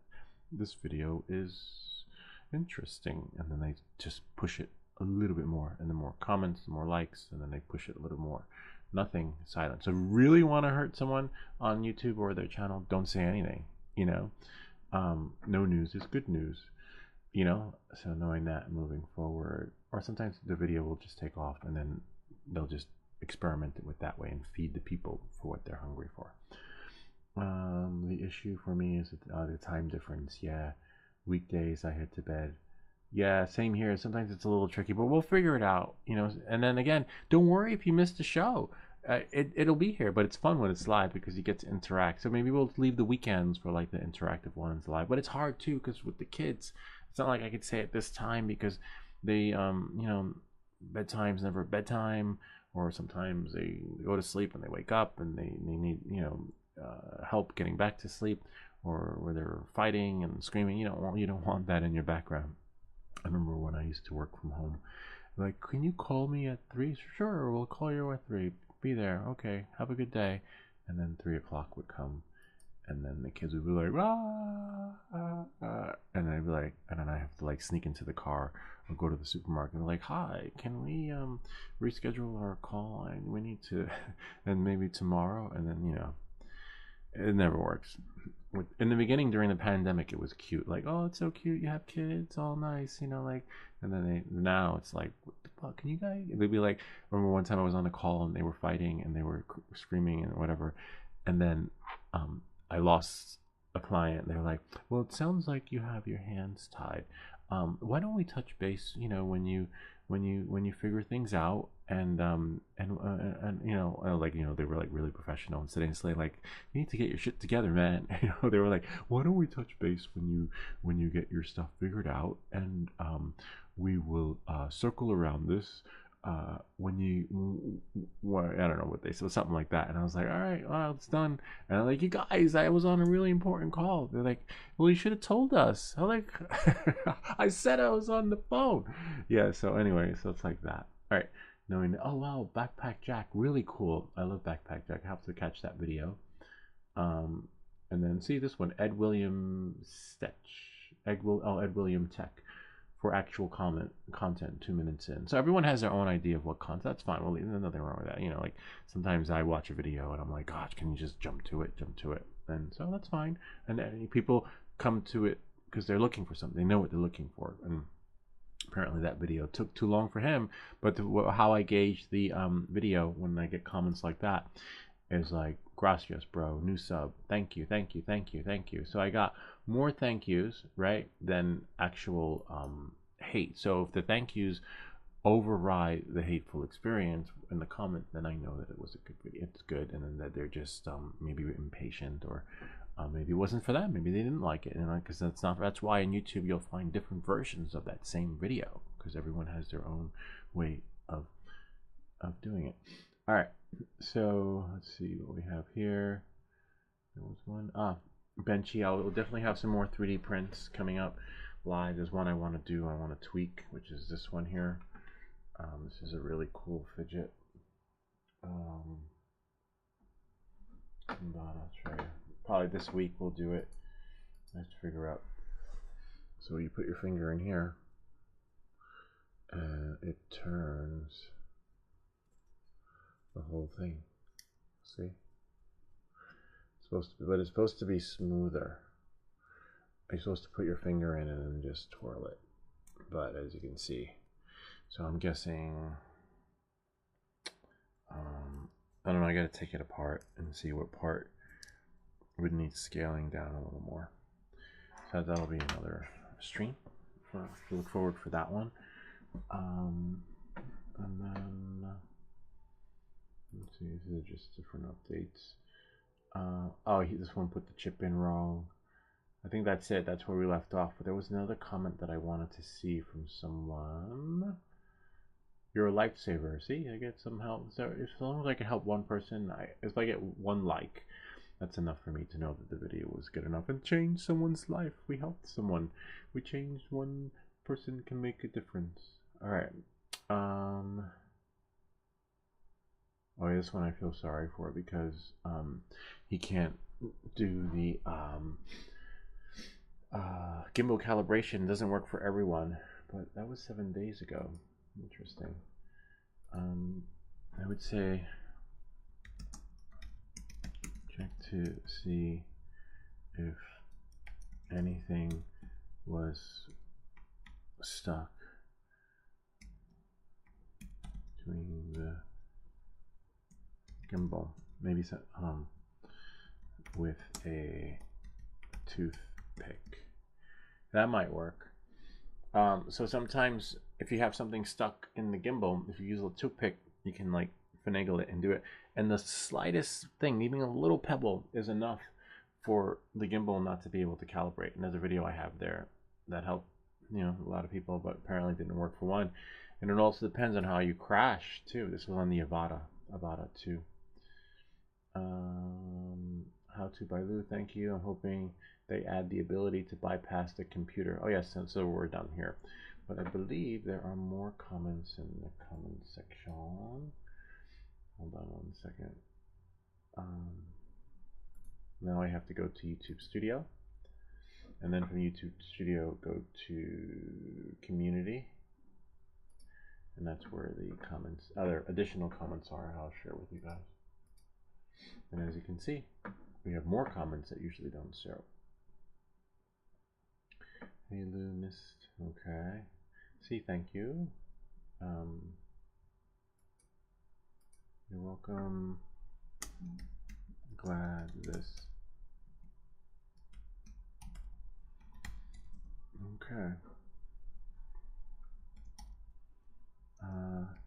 this video is interesting, and then they just push it a little bit more, and the more comments, the more likes, and then they push it a little more. Nothing silent. So if you really want to hurt someone on YouTube or their channel, don't say anything. You know, no news is good news. You know, so knowing that moving forward, or sometimes the video will just take off, and then they'll just experiment it with that way and feed the people for what they're hungry for. The issue for me is the time difference. Yeah, weekdays I head to bed. Yeah, same here. Sometimes it's a little tricky, but we'll figure it out, you know. And then again, don't worry if you missed the show. It'll be here, but it's fun when it's live because you get to interact. So maybe we'll leave the weekends for like the interactive ones live. But it's hard too because with the kids, it's not like I could say at this time because they, you know, bedtime's never bedtime, or sometimes they go to sleep and they wake up and they need, you know, help getting back to sleep, or where they're fighting and screaming. You don't want that in your background. I remember when I used to work from home, like, can you call me at 3? Sure, we'll call you at 3. Be there. Okay, have a good day. And then 3 o'clock would come, and then the kids would be like, and I'd be like, and then I have to like sneak into the car or go to the supermarket and be like, hi, can we reschedule our call? And we need to, and maybe tomorrow. And then, you know, it never works. In the beginning, during the pandemic, it was cute, like, oh, it's so cute, you have kids, all nice, you know, like. And then now it's like, what the fuck, can you guys? They'd be like, I remember one time I was on a call and they were fighting and they were screaming and whatever, and then I lost a client. They were like, well, it sounds like you have your hands tied. Why don't we touch base, you know, when you figure things out, and you know, like, you know, they were like really professional and sitting like, you need to get your shit together, man. You know, they were like, why don't we touch base when you get your stuff figured out, and we will circle around this when you, well, I don't know what they said, something like that. And I was like, all right, well, it's done. And I'm like, you guys, I was on a really important call. They're like, well, you should have told us. I'm like, I said I was on the phone. Yeah, so anyway, so it's like that. All right, knowing that, oh wow, Backpack Jack, really cool. I love Backpack Jack. I have to catch that video. And then see this one, Ed William Ed William Tech, for actual content 2 minutes in. So everyone has their own idea of what content. That's fine. Well, there's nothing wrong with that. You know, like sometimes I watch a video and I'm like, gosh, can you just jump to it? And so that's fine. And people come to it because they're looking for something. They know what they're looking for. And apparently that video took too long for him. But how I gauge the video when I get comments like that is like, gracias, bro, new sub, thank you. So I got more thank yous, right, than actual hate. So if the thank yous override the hateful experience in the comment, then I know that it was a good video. It's good, and then that they're just maybe impatient, or maybe it wasn't for them. Maybe they didn't like it, and because that's why on YouTube you'll find different versions of that same video, because everyone has their own way of doing it. All right, so let's see what we have here. There was one. Benchy. We'll definitely have some more 3D prints coming up live. There's one I want to do. I want to tweak, which is this one here. This is a really cool fidget. I'll try. Probably this week we'll do it. I have to figure out. So you put your finger in here, and it turns the whole thing. See? But it's supposed to be smoother. You're supposed to put your finger in it and just twirl it. But as you can see, so I'm guessing, I don't know, I gotta take it apart and see what part would need scaling down a little more. So that'll be another stream. Look forward for that one. And then, let's see, these are just different updates. Oh, this one put the chip in wrong. I think that's it. That's where we left off. But there was another comment that I wanted to see from someone. You're a lifesaver. See, I get some help. So as long as I can help one person, if I get one like, that's enough for me to know that the video was good enough and changed someone's life. We helped someone. We changed one person, can make a difference. All right. Oh, this one I feel sorry for because he can't do the gimbal calibration. Doesn't work for everyone, but that was 7 days ago. Interesting. I would say check to see if anything was stuck between the gimbal, maybe with a toothpick. That might work. So sometimes if you have something stuck in the gimbal, if you use a toothpick, you can like finagle it and do it. And the slightest thing, even a little pebble, is enough for the gimbal not to be able to calibrate. And there's a video I have there that helped, you know, a lot of people, but apparently didn't work for one. And it also depends on how you crash too. This was on the Avata 2. How to by Lou, thank you. I'm hoping they add the ability to bypass the computer. Oh yes, so we're done here. But I believe there are more comments in the comment section. Hold on one second. Now I have to go to YouTube Studio. And then from YouTube Studio, go to Community. And that's where the comments, other additional comments are, I'll share with you guys. And as you can see, we have more comments that usually don't show. Hey Lou, missed. Okay. See, thank you. You're welcome. Glad this. Okay.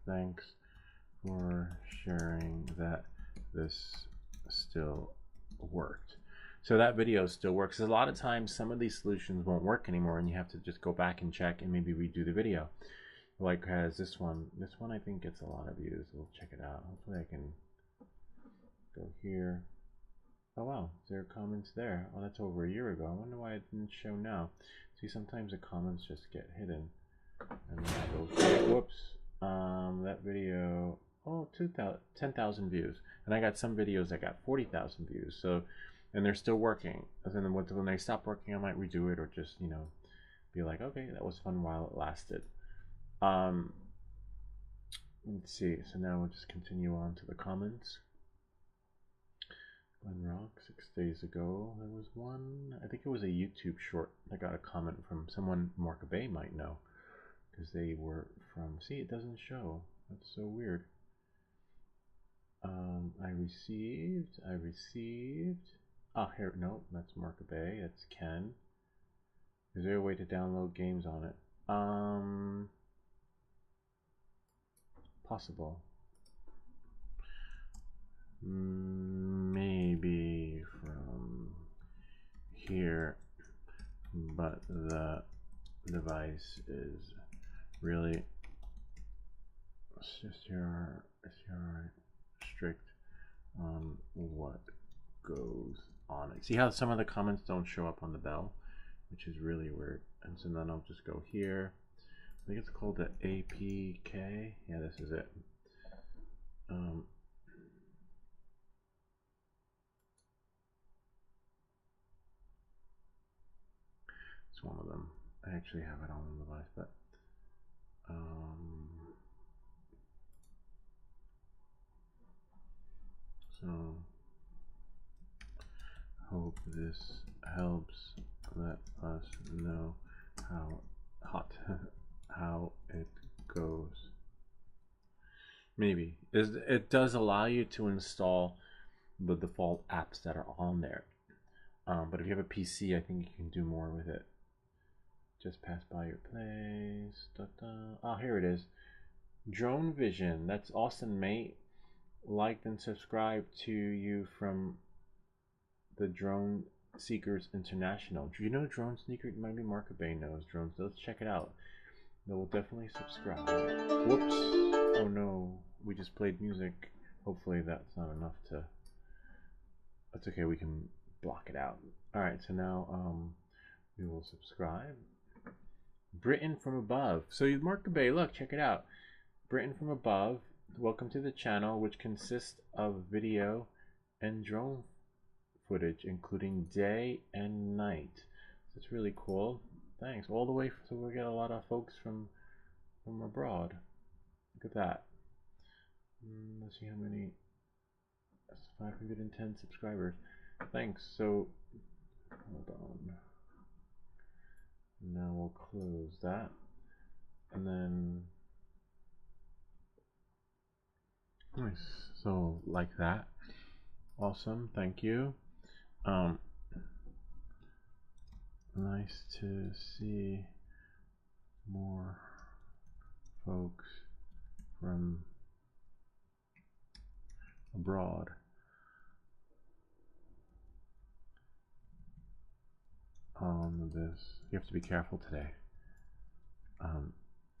Thanks for sharing that this still worked. So that video still works. A lot of times some of these solutions won't work anymore and you have to just go back and check and maybe redo the video. Like has this one. This one I think gets a lot of views. We'll check it out. Hopefully I can go here. Oh wow, there are comments there. Oh, that's over a year ago. I wonder why it didn't show now. See, sometimes the comments just get hidden. And then I go, whoops. That video, oh, 10,000 views. And I got some videos that got 40,000 views. So, and they're still working. And then when they stop working, I might redo it or just, you know, be like, okay, that was fun while it lasted. Let's see. So now we'll just continue on to the comments. Glen Rock, 6 days ago, there was one. I think it was a YouTube short. I got a comment from someone Mark Bay might know. Because they were from, see, it doesn't show. That's so weird. I received. Oh, here, no, that's Mark Bay. That's Ken. Is there a way to download games on it? Possible. Maybe from here, but the device is really strict on what goes on it. See how some of the comments don't show up on the bell, which is really weird. And so then I'll just go here. I think it's called the APK. Yeah, this is it. It's one of them. I actually have it on the device, but so hope this helps. Let us know how it goes. Maybe it does allow you to install the default apps that are on there, but if you have a PC, I think you can do more with it. Just pass by your place. Oh, here it is. Drone Vision. That's awesome, mate. Liked and subscribed to you from the Drone Seekers International. Do you know Drone Seeker? Maybe Mark Bay knows drones. Let's check it out. They will definitely subscribe. Whoops. Oh no. We just played music. Hopefully that's not enough to... That's okay. We can block it out. Alright, so now we will subscribe. Britain from Above. So Mark Bay, look, check it out. Britain from Above. Welcome to the channel, which consists of video and drone footage, including day and night. So it's really cool. Thanks. All the way, so we get a lot of folks from abroad. Look at that. Let's see how many. That's 510 subscribers. Thanks. So, hold on. Now we'll close that. And then, nice. So, like that. Awesome. Thank you. Nice to see more folks from abroad. On this, you have to be careful today,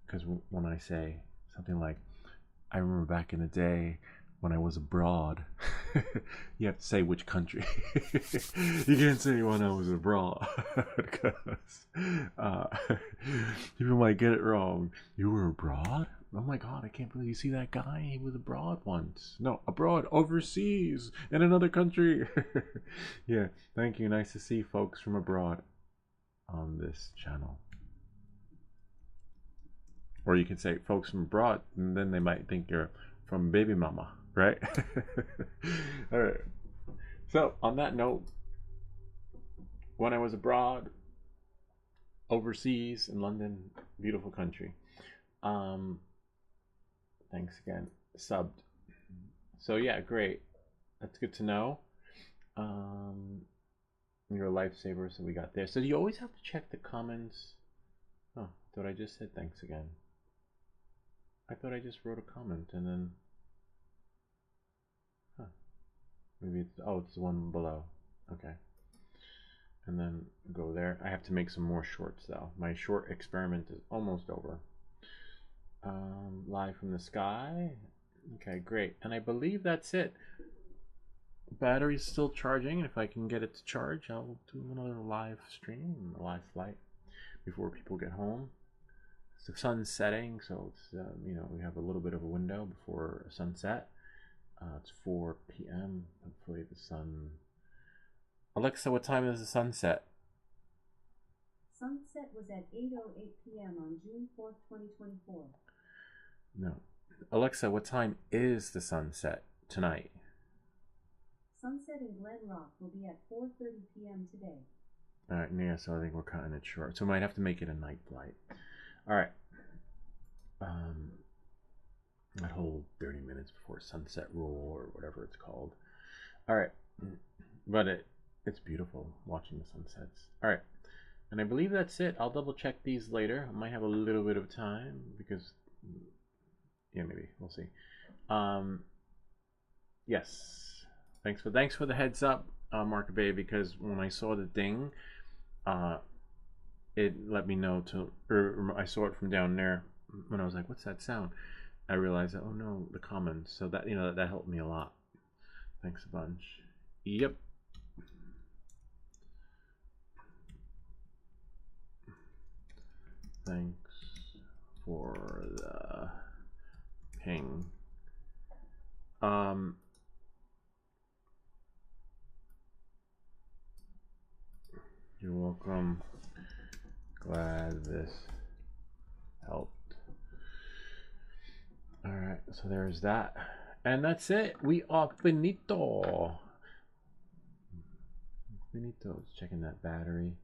because when I say something like, I remember back in the day when I was abroad, you have to say which country. You can't say when I was abroad, because people might get it wrong. You were abroad? Oh my God, I can't believe you see that guy. He was abroad once. No, abroad, overseas, in another country. Yeah, thank you. Nice to see folks from abroad on this channel. Or you can say folks from abroad, and then they might think you're from baby mama, right? All right. So on that note, when I was abroad, overseas in London, beautiful country. Thanks again. Subbed. So yeah, great. That's good to know. You're a lifesaver, so we got there. So do you always have to check the comments? Oh, I thought I just said thanks again. I thought I just wrote a comment and then, maybe it's, oh, it's the one below. Okay. And then go there. I have to make some more shorts though. My short experiment is almost over. Live from the sky. Okay, great. And I believe that's it. Battery's still charging. If I can get it to charge, I'll do another live stream, a live flight before people get home. It's the sun's setting, so it's you know, we have a little bit of a window before sunset. It's 4 p.m. Hopefully the sun. Alexa, what time is the sunset? Sunset was at 8:08 p.m. on June 4th, 2024. No. Alexa, what time is the sunset tonight? Sunset in Glen Rock will be at 4:30 p.m. today. All right, yeah, so I think we're cutting it short. So we might have to make it a night flight. All right. That whole 30 minutes before sunset rule or whatever it's called. All right. But it's beautiful watching the sunsets. All right. And I believe that's it. I'll double check these later. I might have a little bit of time because, yeah, maybe we'll see. Yes. Thanks for the heads up, Mark Bay, because when I saw the ding, it let me know to, or I saw it from down there when I was like, what's that sound? I realized that, oh no, the comments. So that, you know, that helped me a lot. Thanks a bunch. Yep. Thanks for the ping. You're welcome. Glad this helped. All right, so there's that. And that's it. We are finito. Finito. Checking that battery.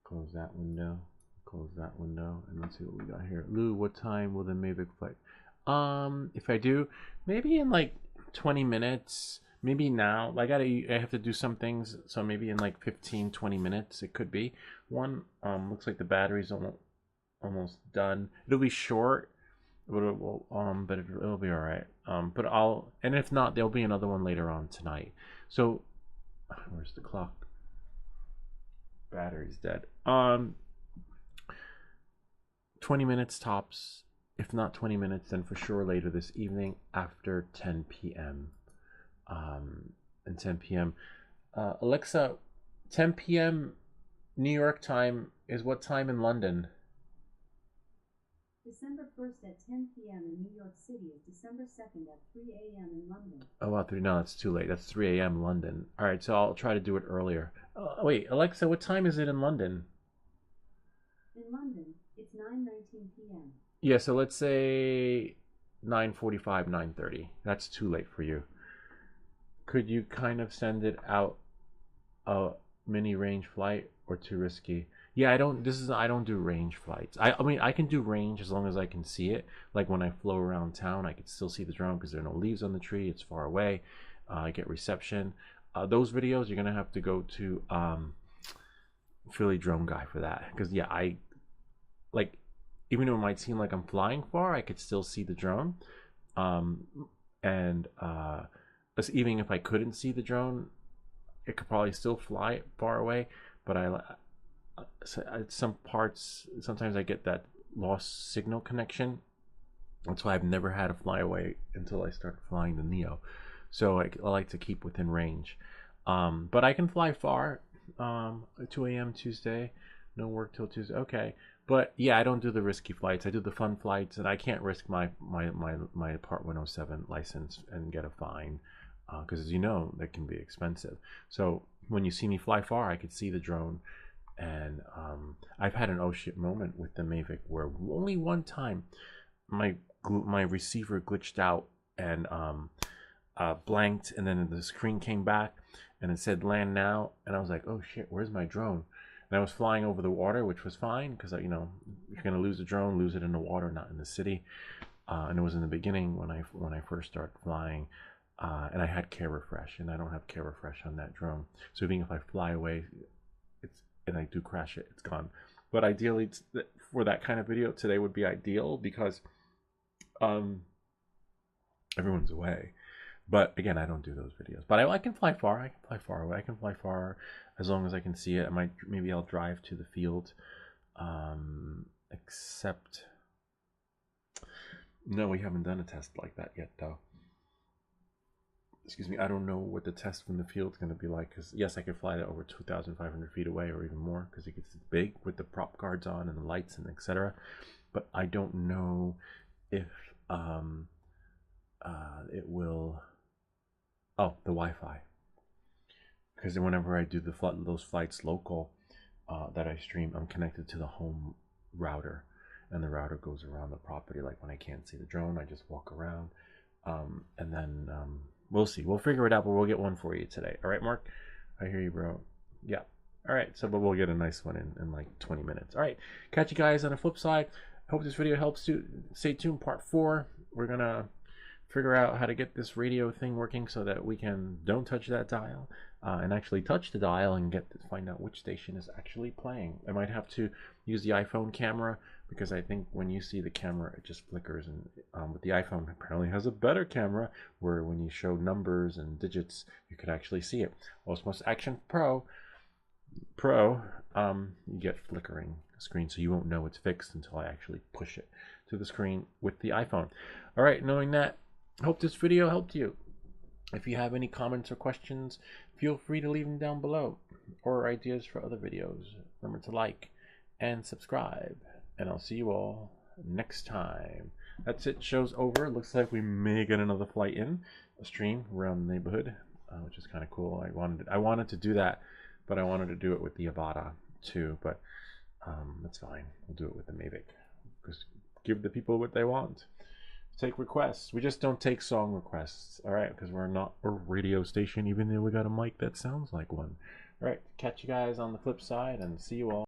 Close that window. Close that window. And let's see what we got here. Lou, what time will the Mavic flight? If I do, maybe in like 20 minutes. Maybe now. I have to do some things. So maybe in like 15-20 minutes it could be. One, looks like the battery's almost done. It'll be short. But it'll be all right. But and if not, there'll be another one later on tonight. So, where's the clock? Battery's dead. 20 minutes tops. If not 20 minutes, then for sure later this evening after 10 p.m. And 10 p.m. Alexa, 10 p.m. New York time is what time in London? December 1st at 10 p.m. in New York City is December 2nd at 3 a.m. in London. Oh, wow, no, that's too late. That's 3 a.m. London. All right, so I'll try to do it earlier. Wait, Alexa, what time is it in London? In London, it's 9:19 p.m. Yeah, so let's say 9:45, 9:30. That's too late for you. Could you kind of send it out a mini range flight or too risky? Yeah, I don't do range flights. I mean, I can do range as long as I can see it. Like when I flow around town, I can still see the drone because there are no leaves on the tree. It's far away. I get reception. Those videos, you're going to have to go to Philly Drone Guy for that. Because, yeah, like, even though it might seem like I'm flying far, I could still see the drone. And even if I couldn't see the drone, it could probably still fly far away. But some parts, sometimes I get that lost signal connection. That's why I've never had a fly away until I started flying the Neo. So I like to keep within range. But I can fly far. 2 a.m. Tuesday, no work till Tuesday. Okay, but yeah, I don't do the risky flights. I do the fun flights, and I can't risk my Part 107 license and get a fine because, as you know, that can be expensive. So when you see me fly far, I could see the drone, and I've had an oh shit moment with the Mavic where only one time my receiver glitched out and blanked, and then the screen came back and it said land now, and I was like, oh shit, where's my drone? And I was flying over the water, which was fine because, you know, you're gonna lose the drone, lose it in the water, not in the city. And it was in the beginning when I first started flying, and I had care refresh, and I don't have care refresh on that drone. So even if I fly away, and I do crash it, it's gone. But ideally, for that kind of video, today would be ideal because everyone's away. But again, I don't do those videos. But I can fly far. I can fly far away. I can fly far as long as I can see it. Maybe I'll drive to the field. Except, no, we haven't done a test like that yet, though. Excuse me. I don't know what the test from the field is going to be like. Because yes, I could fly that over 2,500 feet away or even more because it gets big with the prop guards on and the lights and etc. But I don't know if it will. Oh, the Wi-Fi. Because whenever I do those flights local that I stream, I'm connected to the home router, and the router goes around the property. Like when I can't see the drone, I just walk around, and then we'll see. We'll figure it out, but we'll get one for you today. All right, Mark? I hear you, bro. Yeah. All right. So, but we'll get a nice one in like 20 minutes. All right. Catch you guys on the flip side. Hope this video helps you. Stay tuned. Part 4. We're gonna figure out how to get this radio thing working so that we can don't touch that dial and actually touch the dial and find out which station is actually playing. I might have to use the iPhone camera because I think when you see the camera it just flickers, and but the iPhone apparently has a better camera where when you show numbers and digits you could actually see it. Osmo Action Pro you get flickering screen, so you won't know it's fixed until I actually push it to the screen with the iPhone. All right, knowing that, I hope this video helped you. If you have any comments or questions, feel free to leave them down below, or ideas for other videos. Remember to like and subscribe, and I'll see you all next time. That's it. Show's over. Looks like we may get another flight in a stream around the neighborhood, which is kind of cool. I wanted to do that, but I wanted to do it with the Avata too. But that's fine. We'll do it with the Mavic. Just give the people what they want. Take requests. We just don't take song requests, all right? Because we're not a radio station, even though we got a mic that sounds like one. All right, catch you guys on the flip side, and see you all.